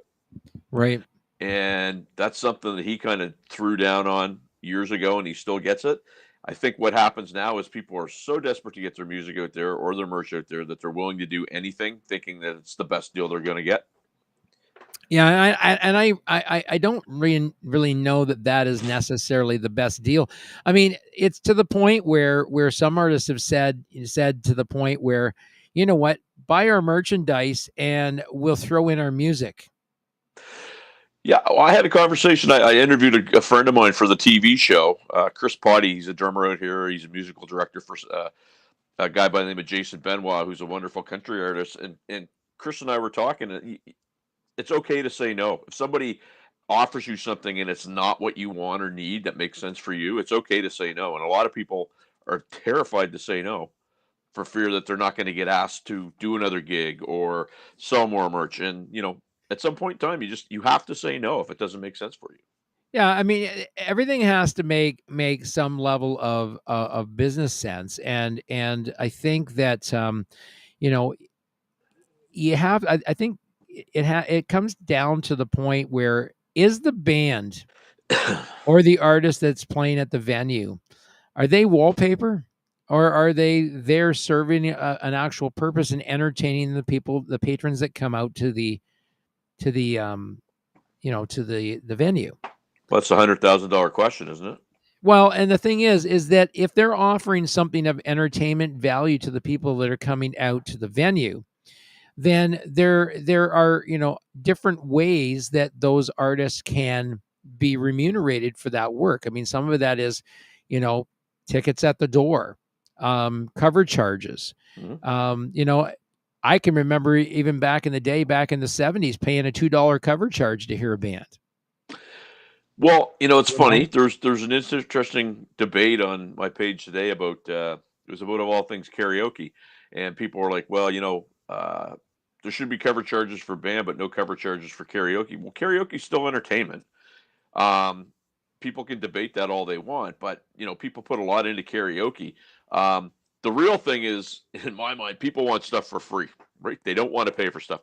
Right. And that's something that he kind of threw down on years ago, and he still gets it. I think what happens now is people are so desperate to get their music out there or their merch out there that they're willing to do anything, thinking that it's the best deal they're going to get. Yeah, I don't really know that is necessarily the best deal. I mean, it's to the point where some artists have said to the point where, you know what, buy our merchandise and we'll throw in our music. Yeah, well, I had a conversation. I interviewed a friend of mine for the TV show, Chris Potty. He's a drummer out here. He's a musical director for a guy by the name of Jason Benoit, who's a wonderful country artist. And Chris and I were talking, and it's okay to say no. If somebody offers you something and it's not what you want or need that makes sense for you, it's okay to say no. And a lot of people are terrified to say no for fear that they're not going to get asked to do another gig or sell more merch. And, at some point in time, you have to say no if it doesn't make sense for you. Yeah, I mean, everything has to make some level of business sense. And I think that, you have, I think, it comes down to the point where is the band or the artist that's playing at the venue, are they wallpaper, or are they there serving an actual purpose and entertaining the people, the patrons that come out to the venue? Well, that's a $100,000 question, isn't it? Well, and the thing is that if they're offering something of entertainment value to the people that are coming out to the venue, then there are, different ways that those artists can be remunerated for that work. I mean, some of that is, tickets at the door, cover charges. Mhm. I can remember even back in the day, back in the 70s, paying a $2 cover charge to hear a band. Well, it's You know? funny. There's an interesting debate on my page today about it was about, of all things, karaoke, and people were like, well, there should be cover charges for band, but no cover charges for karaoke. Well, karaoke's still entertainment. Um, People can debate that all they want, but people put a lot into karaoke. The real thing is, in my mind, people want stuff for free, right? They don't want to pay for stuff.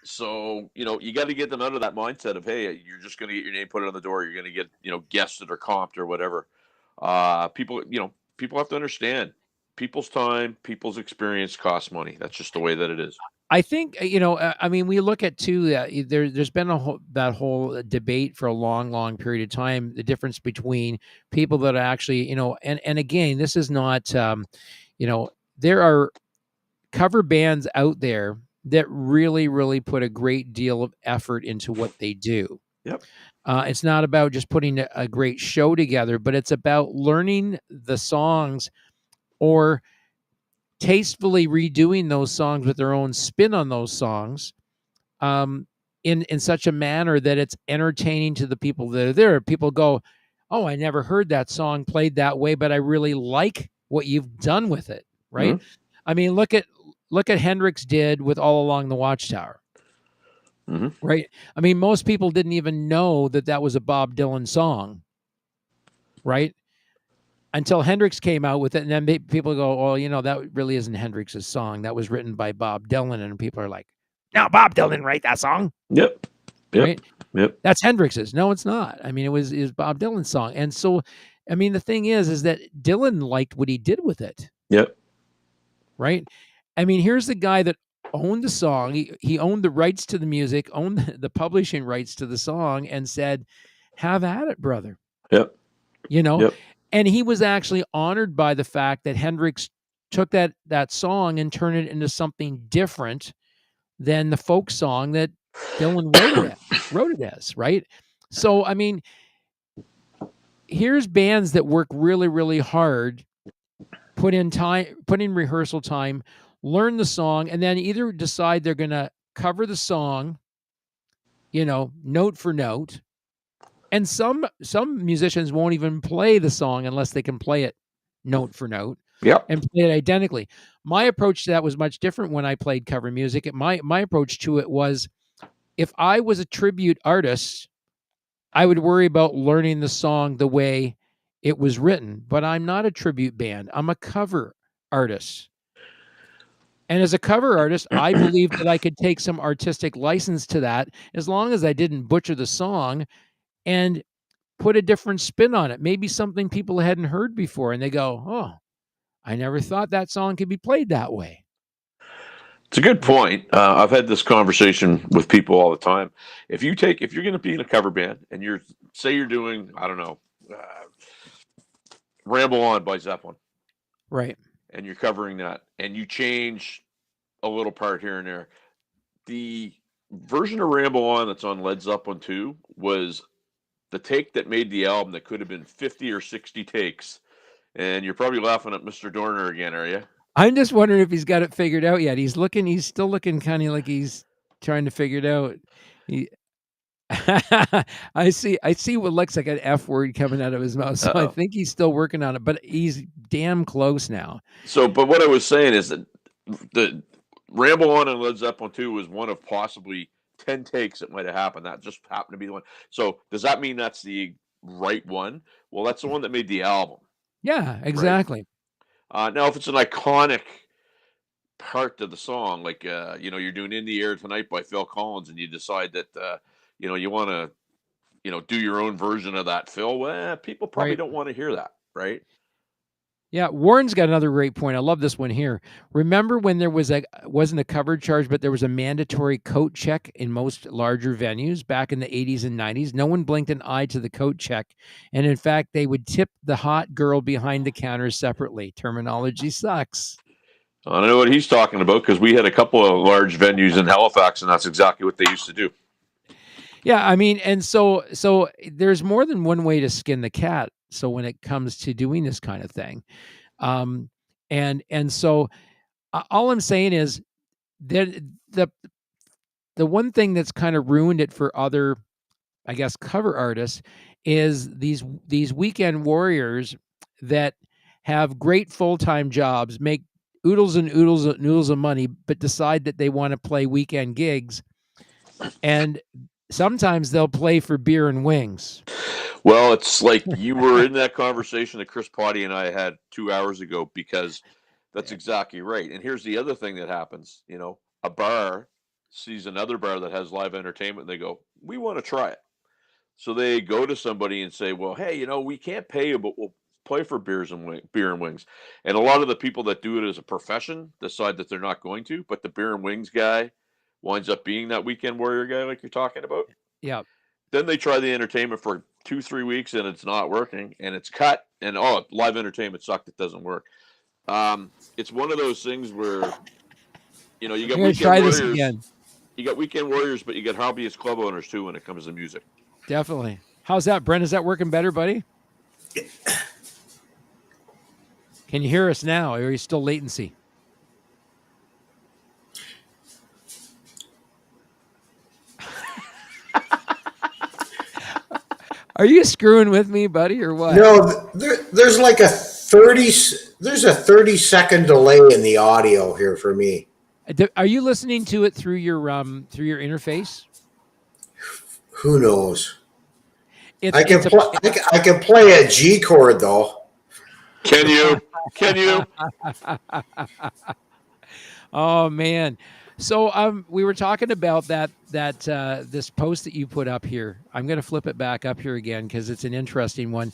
So you got to get them out of that mindset of, hey, you're just going to get your name put on the door. You're going to get guests that are comped or whatever. People have to understand people's time, people's experience costs money. That's just the way that it is. I think, I mean, we look at too that there's been that whole debate for a long period of time, the difference between people that are actually, and again, this is not, there are cover bands out there that really put a great deal of effort into what they do. Yep. It's not about just putting a great show together, but it's about learning the songs or tastefully redoing those songs with their own spin on those songs, in such a manner that it's entertaining to the people that are there. People go, oh, I never heard that song played that way, but I really like what you've done with it, right? Mhm. I mean, look at Hendrix did with All Along the Watchtower, right? I mean, most people didn't even know that was a Bob Dylan song, right? Until Hendrix came out with it, and then people go, "Oh, that really isn't Hendrix's song. That was written by Bob Dylan." And people are like, "No, Bob Dylan didn't write that song." Yep. Right? Yep. That's Hendrix's. No, it's not. I mean, it was Bob Dylan's song. And so, I mean, the thing is that Dylan liked what he did with it. Yep. Right? I mean, here's the guy that owned the song. He owned the rights to the music, owned the publishing rights to the song, and said, "Have at it, brother." Yep. Yep. And he was actually honored by the fact that Hendrix took that song and turned it into something different than the folk song that Dylan wrote it as, right? So, I mean, here's bands that work really hard, put in rehearsal time, learn the song, and then either decide they're going to cover the song, note for note. And some musicians won't even play the song unless they can play it note for note. Yep. And play it identically. My approach to that was much different when I played cover music. My approach to it was, if I was a tribute artist, I would worry about learning the song the way it was written. But I'm not a tribute band. I'm a cover artist. And as a cover artist, I believe that I could take some artistic license to that, as long as I didn't butcher the song and put a different spin on it. Maybe something people hadn't heard before, and they go, "Oh, I never thought that song could be played that way." It's a good point. I've had this conversation with people all the time. If you're going to be in a cover band and you're doing, I don't know, Ramble On by Zeppelin, right? And you're covering that, and you change a little part here and there. The version of Ramble On that's on Led Zeppelin 2 was the take that made the album that could have been 50 or 60 takes. And you're probably laughing at Mr. Dorner again, are you? I'm just wondering if he's got it figured out yet. He's still looking kind of like he's trying to figure it out. I see what looks like an F word coming out of his mouth. So I think he's still working on it, but he's damn close now. So, but what I was saying is that the Ramble On and Led Zeppelin 2 was one of possibly 10 takes that might have happened. That just happened to be the one. So does that mean that's the right one? Well, that's the one that made the album. Yeah, exactly. Right? Now, if it's an iconic part of the song, like, you're doing In the Air Tonight by Phil Collins, and you decide that, you want to, do your own version of that, Phil. Well, people probably Right. don't want to hear that, right? Yeah, Warren's got another great point. I love this one here. Remember when there wasn't a covered charge, but there was a mandatory coat check in most larger venues back in the 80s and 90s? No one blinked an eye to the coat check. And in fact, they would tip the hot girl behind the counter separately. Terminology sucks. I don't know what he's talking about because we had a couple of large venues in Halifax, and that's exactly what they used to do. Yeah, I mean, and so there's more than one way to skin the cat. So when it comes to doing this kind of thing, and so all I'm saying is that the one thing that's kind of ruined it for other, I guess, cover artists is these weekend warriors that have great full-time jobs, make oodles and oodles and noodles of money, but decide that they want to play weekend gigs, and sometimes they'll play for beer and wings. Well, it's like you were in that conversation that Chris Potty and I had 2 hours ago, because that's exactly right. And here's the other thing that happens. A bar sees another bar that has live entertainment, and they go, we want to try it. So they go to somebody and say, well, hey, we can't pay you, but we'll play for beer and wings. And a lot of the people that do it as a profession decide that they're not going to, but the beer and wings guy winds up being that weekend warrior guy like you're talking about. Yeah. Then they try the entertainment for 2-3 weeks and it's not working, and it's cut, and live entertainment sucked. It doesn't work. It's one of those things where, you got weekend warriors. Again. You got weekend warriors, but you got hobbyist club owners too when it comes to music. Definitely. How's that, Brent? Is that working better, buddy? Can you hear us now, or are you still latency? Are you screwing with me, buddy, or what? No, there's like a 30-second delay in the audio here for me. Are you listening to it through your interface? Who knows? I can play a G chord though. Can you? Oh man. So we were talking about that this post that you put up here. I'm going to flip it back up here again because it's an interesting one.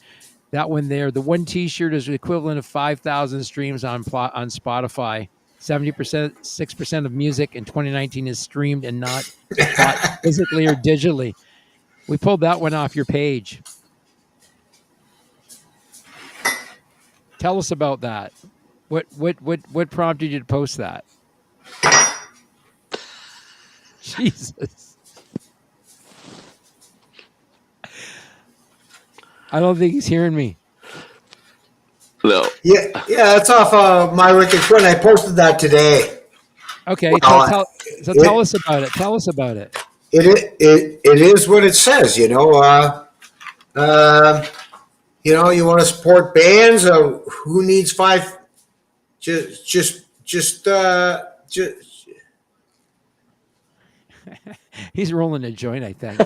That one there, the one T-shirt is the equivalent of 5,000 streams on Spotify. 70%, 6% of music in 2019 is streamed and not bought physically or digitally. We pulled that one off your page. Tell us about that. What prompted you to post that? Jesus. I don't think he's hearing me. No. Yeah, it's off My Wicked Friend. I posted that today. Okay, tell us about it. Tell us about it. It is what it says, you want to support bands. Who needs five? Just. He's rolling a joint, I think.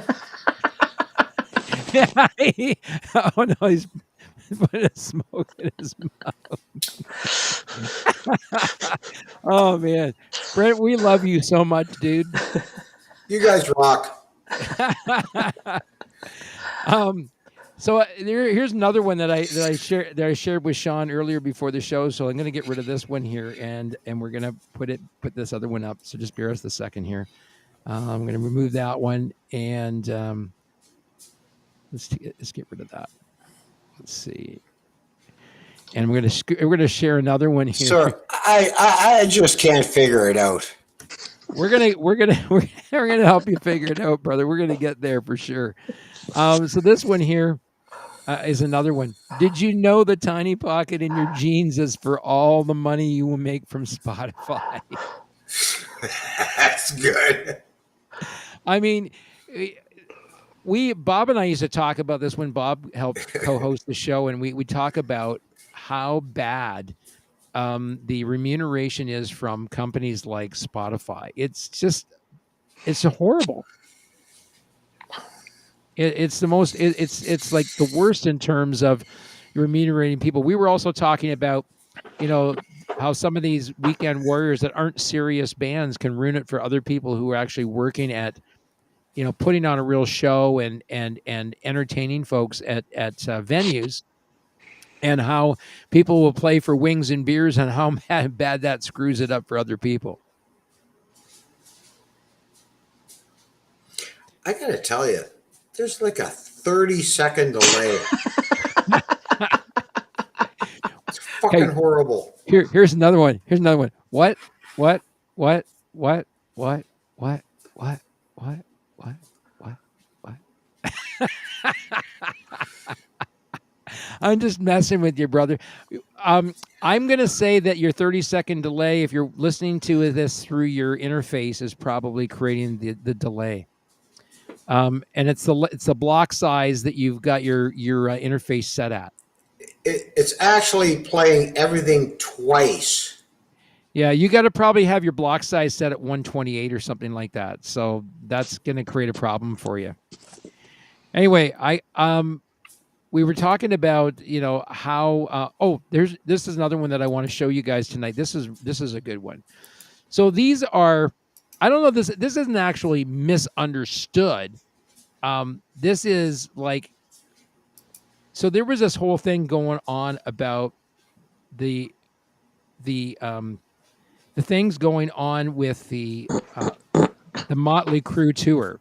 Oh no, he's putting a smoke in his mouth. Oh man, Brent, we love you so much, dude. You guys rock. So here's another one that I shared with Sean earlier before the show. So I'm going to get rid of this one here, and we're going to put this other one up. So just bear us a second here. I'm going to remove that one, and let's get rid of that. Let's see. And we're going to share another one here. Sir, I just can't figure it out. We're gonna help you figure it out, brother. We're gonna get there for sure. So this one here is another one. Did you know the tiny pocket in your jeans is for all the money you will make from Spotify? That's good. I mean, Bob and I used to talk about this when Bob helped co-host the show, and we talk about how bad the remuneration is from companies like Spotify. It's horrible. It's like the worst in terms of remunerating people. We were also talking about, how some of these weekend warriors that aren't serious bands can ruin it for other people who are actually working at putting on a real show and entertaining folks at venues, and how people will play for wings and beers, and how bad that screws it up for other people. I gotta tell you, there's like a 30-second delay. It's fucking horrible. Here's another one. What? I'm just messing with you, brother. I'm going to say that your 30-second delay, if you're listening to this through your interface, is probably creating the delay. And it's the block size that you've got your interface set at. It's actually playing everything twice. Yeah, you got to probably have your block size set at 128 or something like that. So that's going to create a problem for you. Anyway, we were talking about, how this is another one that I want to show you guys tonight. This is a good one. So these are, I don't know, this isn't actually misunderstood. This is like, so there was this whole thing going on about the things going on with the Motley Crue tour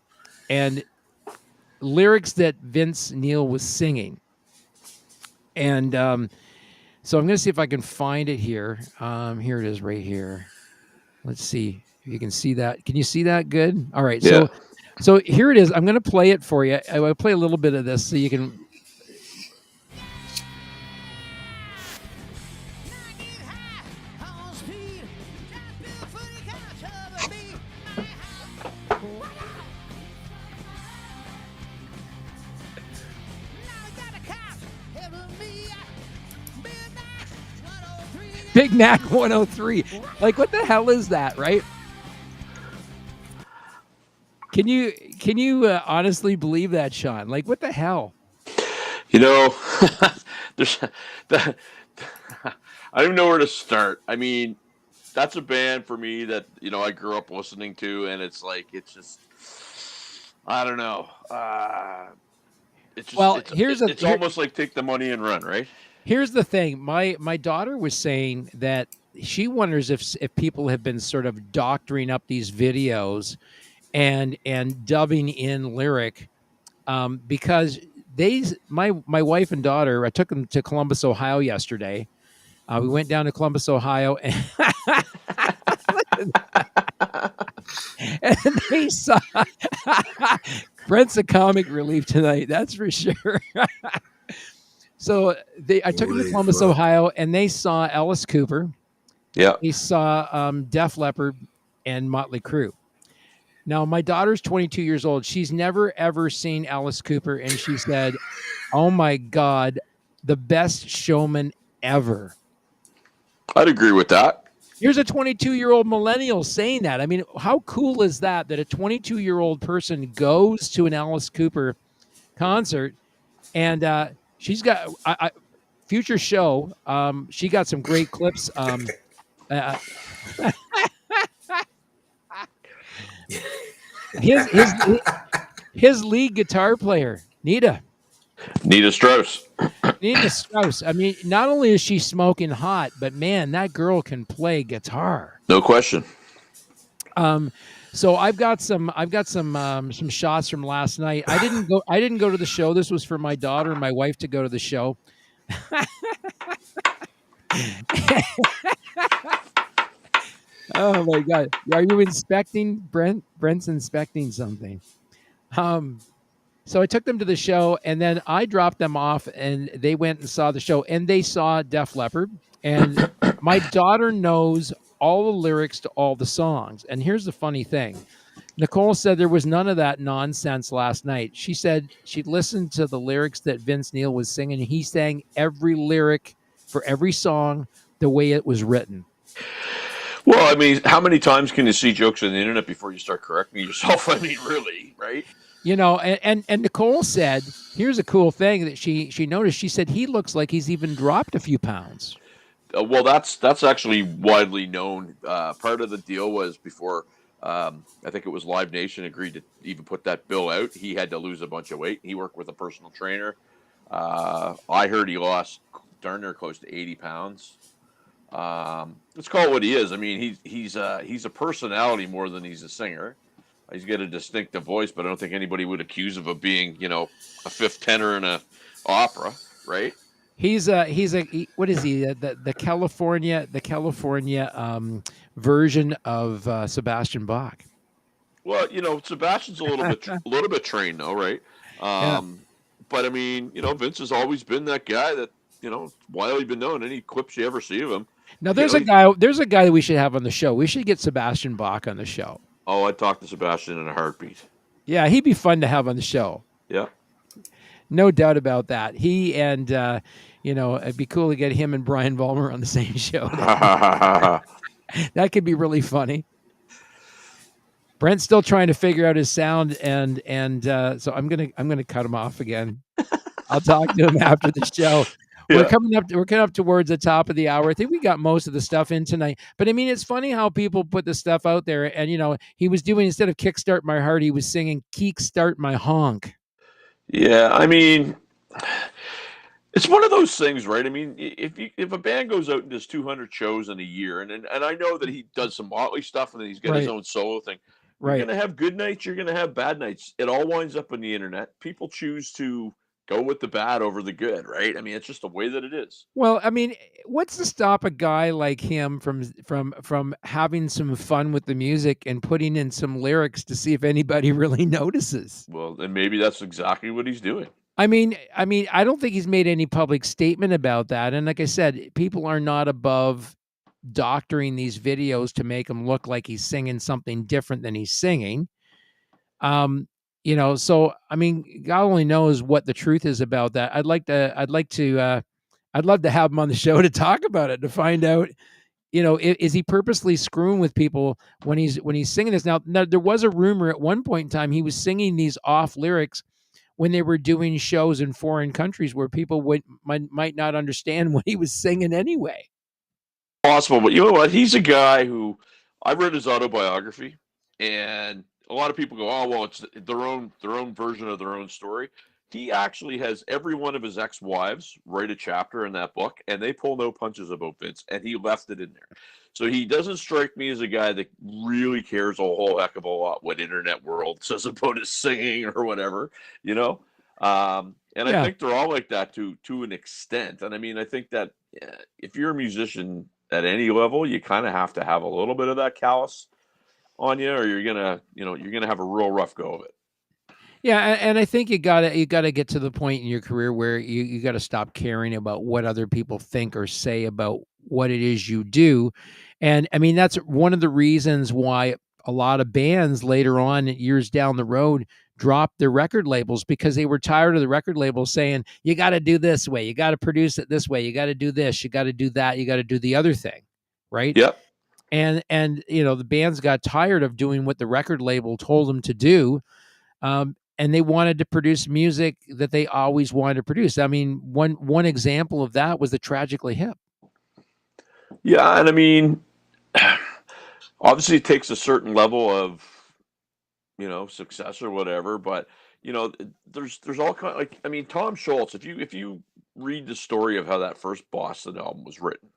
and lyrics that Vince Neil was singing. And so I'm going to see if I can find it here. Here it is right here. Let's see if you can see that. Can you see that good? All right. Yeah. So here it is. I'm going to play it for you. I will play a little bit of this so you can. Big Mac 103. Like, what the hell is that, right? Can you honestly believe that, Sean? Like, what the hell? There's I don't even know where to start. I mean, that's a band for me that I grew up listening to, and it's like it's I don't know. It's almost like take the money and run, right? Here's the thing. My daughter was saying that she wonders if people have been sort of doctoring up these videos and dubbing in lyric, because my wife and daughter, I took them to Columbus, Ohio yesterday. We went down to Columbus, Ohio, and they saw Brent's a comic relief tonight, that's for sure. So I took them to Columbus, Ohio, and they saw Alice Cooper. Yeah. They saw Def Leppard and Motley Crue. Now, my daughter's 22 years old. She's never, ever seen Alice Cooper, and she said, oh, my God, the best showman ever. I'd agree with that. Here's a 22-year-old millennial saying that. I mean, how cool is that a 22-year-old person goes to an Alice Cooper concert, and she's got future show. She got some great clips. His lead guitar player, Nita Strauss. Nita Strauss. I mean, not only is she smoking hot, but man, that girl can play guitar. No question. So I've got some shots from last night. I didn't go to the show. This was for my daughter and my wife to go to the show. Oh my God. Are you inspecting Brent? Brent's inspecting something. So I took them to the show, and then I dropped them off, and they went and saw the show, and they saw Def Leppard. And my daughter knows all the lyrics to all the songs. And here's the funny thing. Nicole said there was none of that nonsense last night. She said she listened to the lyrics that Vince Neil was singing, and he sang every lyric for every song the way it was written. Well, I mean, how many times can you see jokes on the internet before you start correcting yourself? I mean, really, right? And Nicole said, here's a cool thing that she noticed. She said he looks like he's even dropped a few pounds. Well, that's actually widely known. Part of the deal was before I think it was Live Nation agreed to even put that bill out. He had to lose a bunch of weight. He worked with a personal trainer. I heard he lost darn near close to 80 pounds. Let's call it what he is. I mean, he's a personality more than he's a singer. He's got a distinctive voice, but I don't think anybody would accuse him of being, a fifth tenor in a opera, right? He's what is he? The California version of Sebastian Bach. Well, Sebastian's a little bit trained though, right? But I mean, Vince has always been that guy that, widely been known. Any clips you ever see of him. Now there's a guy that we should have on the show. We should get Sebastian Bach on the show. Oh, I'd talk to Sebastian in a heartbeat. Yeah, he'd be fun to have on the show. Yeah. No doubt about that. He and it'd be cool to get him and Brian Vollmer on the same show. That could be really funny. Brent's still trying to figure out his sound, and so I'm gonna cut him off again. I'll talk to him after the show. Yeah. We're coming up towards the top of the hour. I think we got most of the stuff in tonight. But I mean, it's funny how people put the stuff out there. And he was doing, instead of Kickstart My Heart, he was singing Kickstart My Honk. Yeah, I mean, it's one of those things, right? I mean, if a band goes out and does 200 shows in a year, and I know that he does some Motley stuff, and then he's got his own solo thing. Right. You're going to have good nights. You're going to have bad nights. It all winds up on the internet. People choose to go with the bad over the good, right? I mean, it's just the way that it is. Well, I mean, what's to stop a guy like him from having some fun with the music and putting in some lyrics to see if anybody really notices? Well, then maybe that's exactly what he's doing. I mean, I don't think he's made any public statement about that. And like I said, people are not above doctoring these videos to make him look like he's singing something different than he's singing. So I mean, God only knows what the truth is about that. I'd love to have him on the show to talk about it, to find out, is he purposely screwing with people when he's singing this? Now, there was a rumor at one point in time he was singing these off lyrics when they were doing shows in foreign countries where people might not understand what he was singing anyway. Possible, but you know what? He's a guy who, I read his autobiography, and a lot of people go, "Oh, well, it's their own version of their own story." He actually has every one of his ex-wives write a chapter in that book, and they pull no punches about Vince, and he left it in there. So he doesn't strike me as a guy that really cares a whole heck of a lot what internet world says about his singing or whatever, And I think they're all like that to an extent. And I mean, I think that if you're a musician at any level, you kind of have to have a little bit of that callous on you, or you're gonna have a real rough go of it. Yeah, and I think you gotta get to the point in your career where you gotta stop caring about what other people think or say about what it is you do. And I mean, that's one of the reasons why a lot of bands later on, years down the road, dropped their record labels, because they were tired of the record labels saying, you got to do this way, you got to produce it this way, you got to do this, you got to do that, you got to do the other thing, right? Yep. And the bands got tired of doing what the record label told them to do, and they wanted to produce music that they always wanted to produce. I mean, one example of that was the Tragically Hip. Yeah, and I mean, obviously it takes a certain level of success or whatever, but there's all kind of, like, I mean, Tom Scholz, if you read the story of how that first Boston album was written,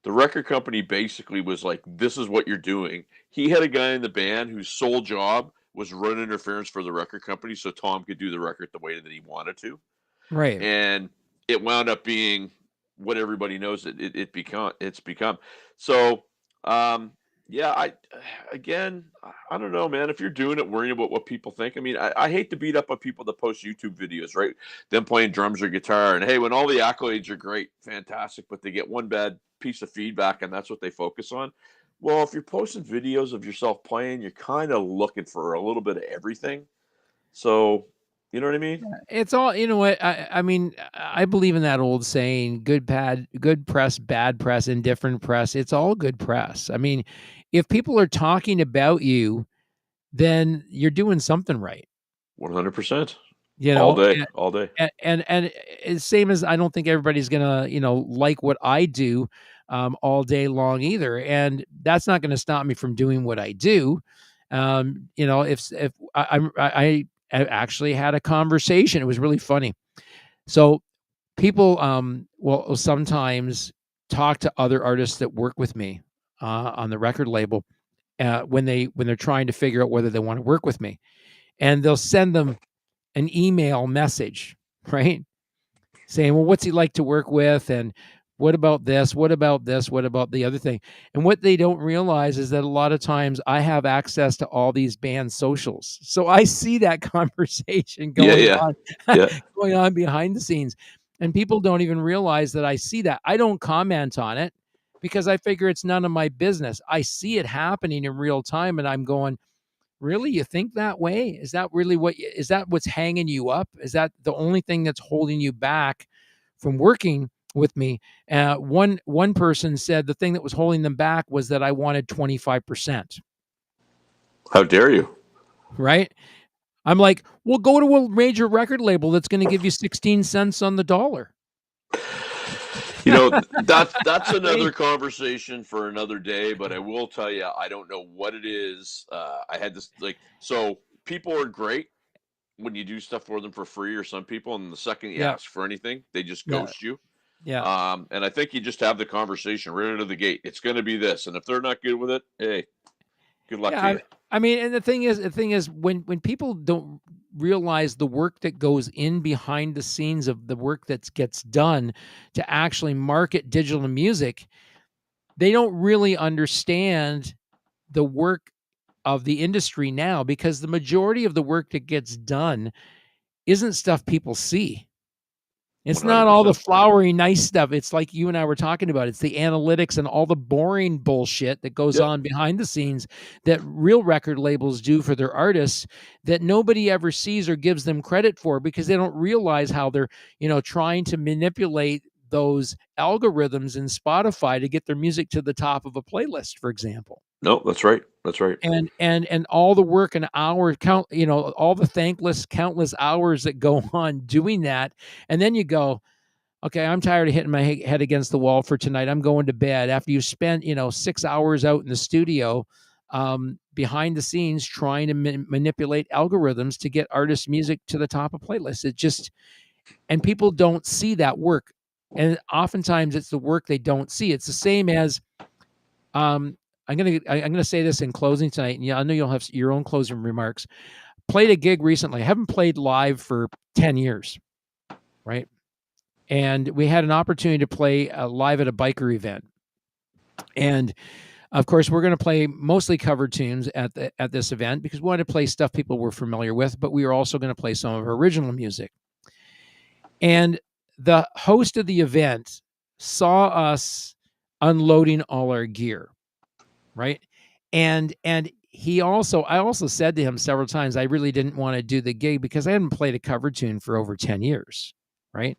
the record company basically was like, this is what you're doing. He had a guy in the band whose sole job was run interference for the record company so Tom could do the record the way that he wanted to. Right. And it wound up being what everybody knows it's become. So, yeah, I don't know, man. If you're doing it, worrying about what people think. I mean, I hate to beat up on people that post YouTube videos, right? Them playing drums or guitar, and hey, when all the accolades are great, fantastic, but they get one bad piece of feedback, and that's what they focus on. Well, if you're posting videos of yourself playing, you're kind of looking for a little bit of everything. So, you know what I mean? It's all, you know what? I mean, I believe in that old saying, good press, bad press, indifferent press. It's all good press. I mean, if people are talking about you, then you're doing something right. 100%. All day. And same as, I don't think everybody's gonna, like what I do. all day long either. And that's not going to stop me from doing what I do. If I actually had a conversation, it was really funny. So people will sometimes talk to other artists that work with me on the record label when they're trying to figure out whether they want to work with me, and they'll send them an email message, right, saying, well, what's he like to work with, and what about this, what about this, what about the other thing. And what they don't realize is that a lot of times I have access to all these band socials, so I see that conversation going on going on behind the scenes, and people don't even realize that I see that. I don't comment on it because I figure it's none of my business. I see it happening in real time, and I'm going, really? You think that way? Is that really is that what's hanging you up? Is that the only thing that's holding you back from working with me? One person said the thing that was holding them back was that I wanted 25%. How dare you? Right? I'm like, well, go to a major record label that's going to give you 16 cents on the dollar. That's another conversation for another day, but I will tell you, I don't know what it is. I had this, so people are great when you do stuff for them for free, or some people, and the second you ask for anything, they just ghost you. Yeah. And I think you just have the conversation right out of the gate. It's going to be this. And if they're not good with it, hey, good luck to you. I mean, and the thing is when people don't realize the work that goes in behind the scenes of the work that gets done to actually market digital music, they don't really understand the work of the industry now, because the majority of the work that gets done isn't stuff people see. It's 100%. Not all the flowery, nice stuff. It's like you and I were talking about. It's the analytics and all the boring bullshit that goes on behind the scenes that real record labels do for their artists that nobody ever sees or gives them credit for, because they don't realize how they're, trying to manipulate those algorithms in Spotify to get their music to the top of a playlist, for example. No, that's right. That's right. And all the work and hour count, all the thankless, countless hours that go on doing that. And then you go, okay, I'm tired of hitting my head against the wall for tonight. I'm going to bed. After you spent, 6 hours out in the studio, behind the scenes, trying to manipulate algorithms to get artists' music to the top of playlists. And people don't see that work. And oftentimes it's the work they don't see. It's the same as, I'm gonna say this in closing tonight, and I know you'll have your own closing remarks. Played a gig recently. I haven't played live for 10 years, right? And we had an opportunity to play live at a biker event, and of course we're going to play mostly cover tunes at this event because we wanted to play stuff people were familiar with, but we were also going to play some of our original music. And the host of the event saw us unloading all our gear. Right. And I also said to him several times, I really didn't want to do the gig because I hadn't played a cover tune for over 10 years. Right.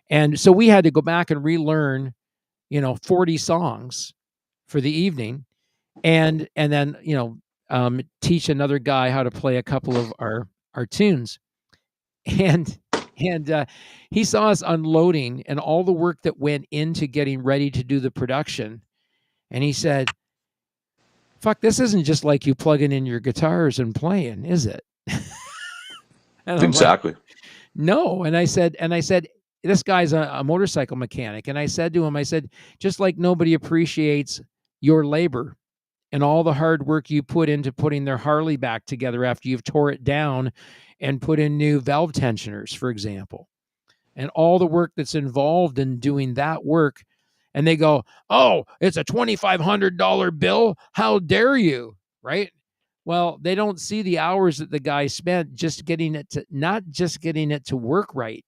And so we had to go back and relearn, 40 songs for the evening and then, teach another guy how to play a couple of our tunes. And he saw us unloading and all the work that went into getting ready to do the production. And he said, fuck, this isn't just like you plugging in your guitars and playing, is it? Exactly. Like, no. And I said, this guy's a motorcycle mechanic. And I said to him, just like nobody appreciates your labor and all the hard work you put into putting their Harley back together after you've tore it down and put in new valve tensioners, for example, and all the work that's involved in doing that work. And they go, oh, it's a $2,500 bill. How dare you? Right. Well, they don't see the hours that the guy spent just getting it to, not just getting it to work right,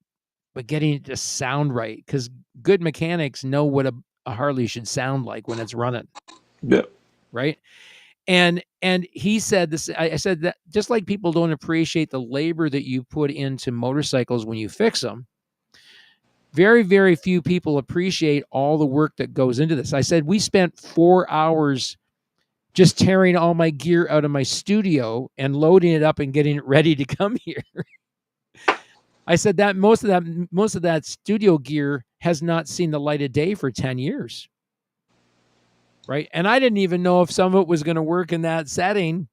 but getting it to sound right. Because good mechanics know what a Harley should sound like when it's running. Yeah. Right. And he said this, I said that just like people don't appreciate the labor that you put into motorcycles when you fix them, very, very few people appreciate all the work that goes into this. I said, we spent 4 hours just tearing all my gear out of my studio and loading it up and getting it ready to come here. I said that most of that studio gear has not seen the light of day for 10 years. right? And I didn't even know if some of it was going to work in that setting,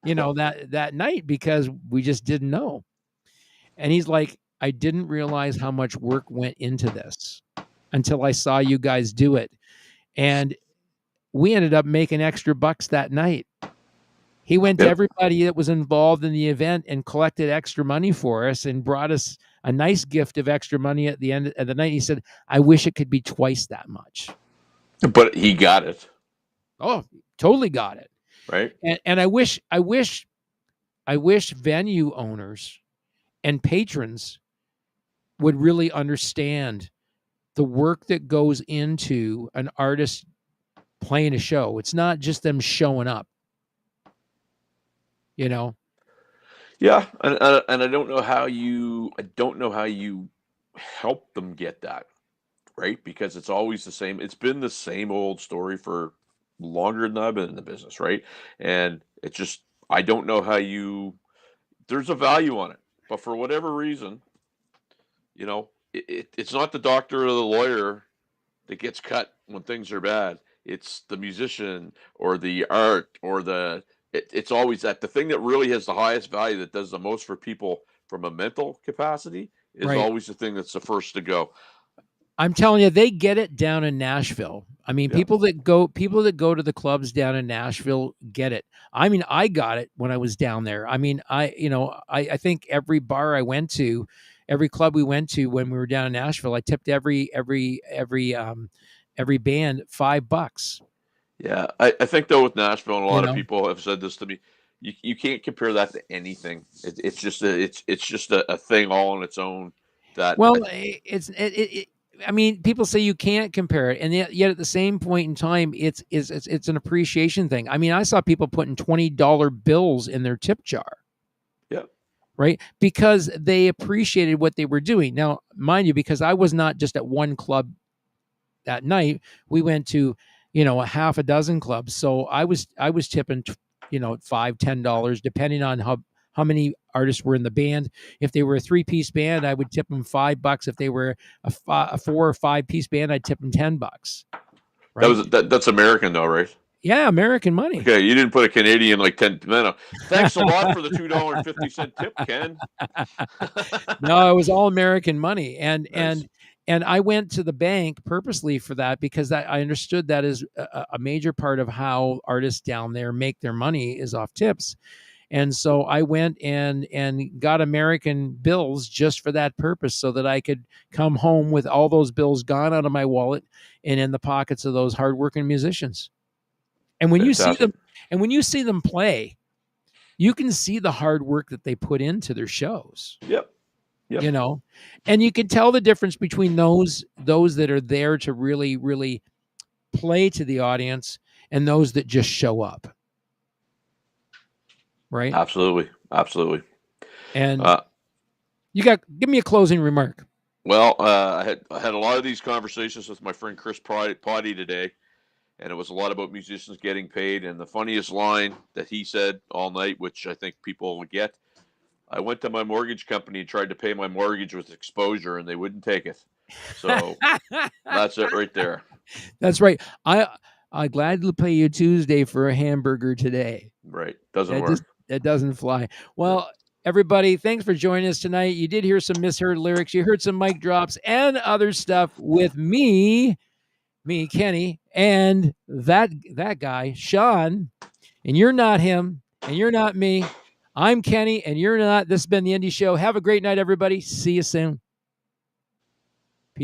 that night, because we just didn't know. And he's like, I didn't realize how much work went into this until I saw you guys do it. And we ended up making extra bucks that night. He went to everybody that was involved in the event and collected extra money for us and brought us a nice gift of extra money at the end of the night. He said, I wish it could be twice that much. But he got it. Oh, totally got it. Right. And I wish venue owners and patrons would really understand the work that goes into an artist playing a show. It's not just them showing up. Yeah, and I don't know how you help them get that, right? Because it's always the same. It's been the same old story for longer than I've been in the business, right? And it's just, I don't know how there's a value on it, but for whatever reason, it's not the doctor or the lawyer that gets cut when things are bad. It's the musician or the art or it's always that the thing that really has the highest value, that does the most for people from a mental capacity, is always the thing that's the first to go. I'm telling you, they get it down in Nashville. I mean, people that go to the clubs down in Nashville get it. I mean, I got it when I was down there. I mean, I think every bar I went to, every club we went to when we were down in Nashville, I tipped every band $5. Yeah, I think though with Nashville, and a lot of people have said this to me, you can't compare that to anything. It's just a thing all on its own. I mean, people say you can't compare it, and yet at the same point in time, it's an appreciation thing. I mean, I saw people putting $20 bills in their tip jar. Yeah. Right, because they appreciated what they were doing. Now, mind you, because I was not just at one club that night, we went to a half a dozen clubs. So I was tipping, $5, $10, depending on how many artists were in the band. If they were a 3-piece band, I would tip them $5. If they were a 4 or 5-piece band, I'd tip them $10. Right? That's American though, right? Yeah, American money. Okay, you didn't put a Canadian like 10. No. Thanks a lot for the $2.50 tip, Ken. No, it was all American money, and I went to the bank purposely for that, because I understood that is a major part of how artists down there make their money is off tips. And so I went and got American bills just for that purpose, so that I could come home with all those bills gone out of my wallet and in the pockets of those hardworking musicians. And when you see them play, you can see the hard work that they put into their shows. Yep. And you can tell the difference between those that are there to really, really play to the audience and those that just show up. Right? Absolutely. And give me a closing remark. Well, I had a lot of these conversations with my friend Chris Potty today, and it was a lot about musicians getting paid. And the funniest line that he said all night, which I think people will get, I went to my mortgage company and tried to pay my mortgage with exposure, and they wouldn't take it. So that's it right there. That's right. I gladly pay you Tuesday for a hamburger today. Right. Doesn't work. It doesn't fly. Well, everybody, thanks for joining us tonight. You did hear some misheard lyrics. You heard some mic drops and other stuff with me, Kenny, and that guy, Sean. And you're not him, and you're not me. I'm Kenny, and you're not. This has been the Indie Show. Have a great night, everybody. See you soon.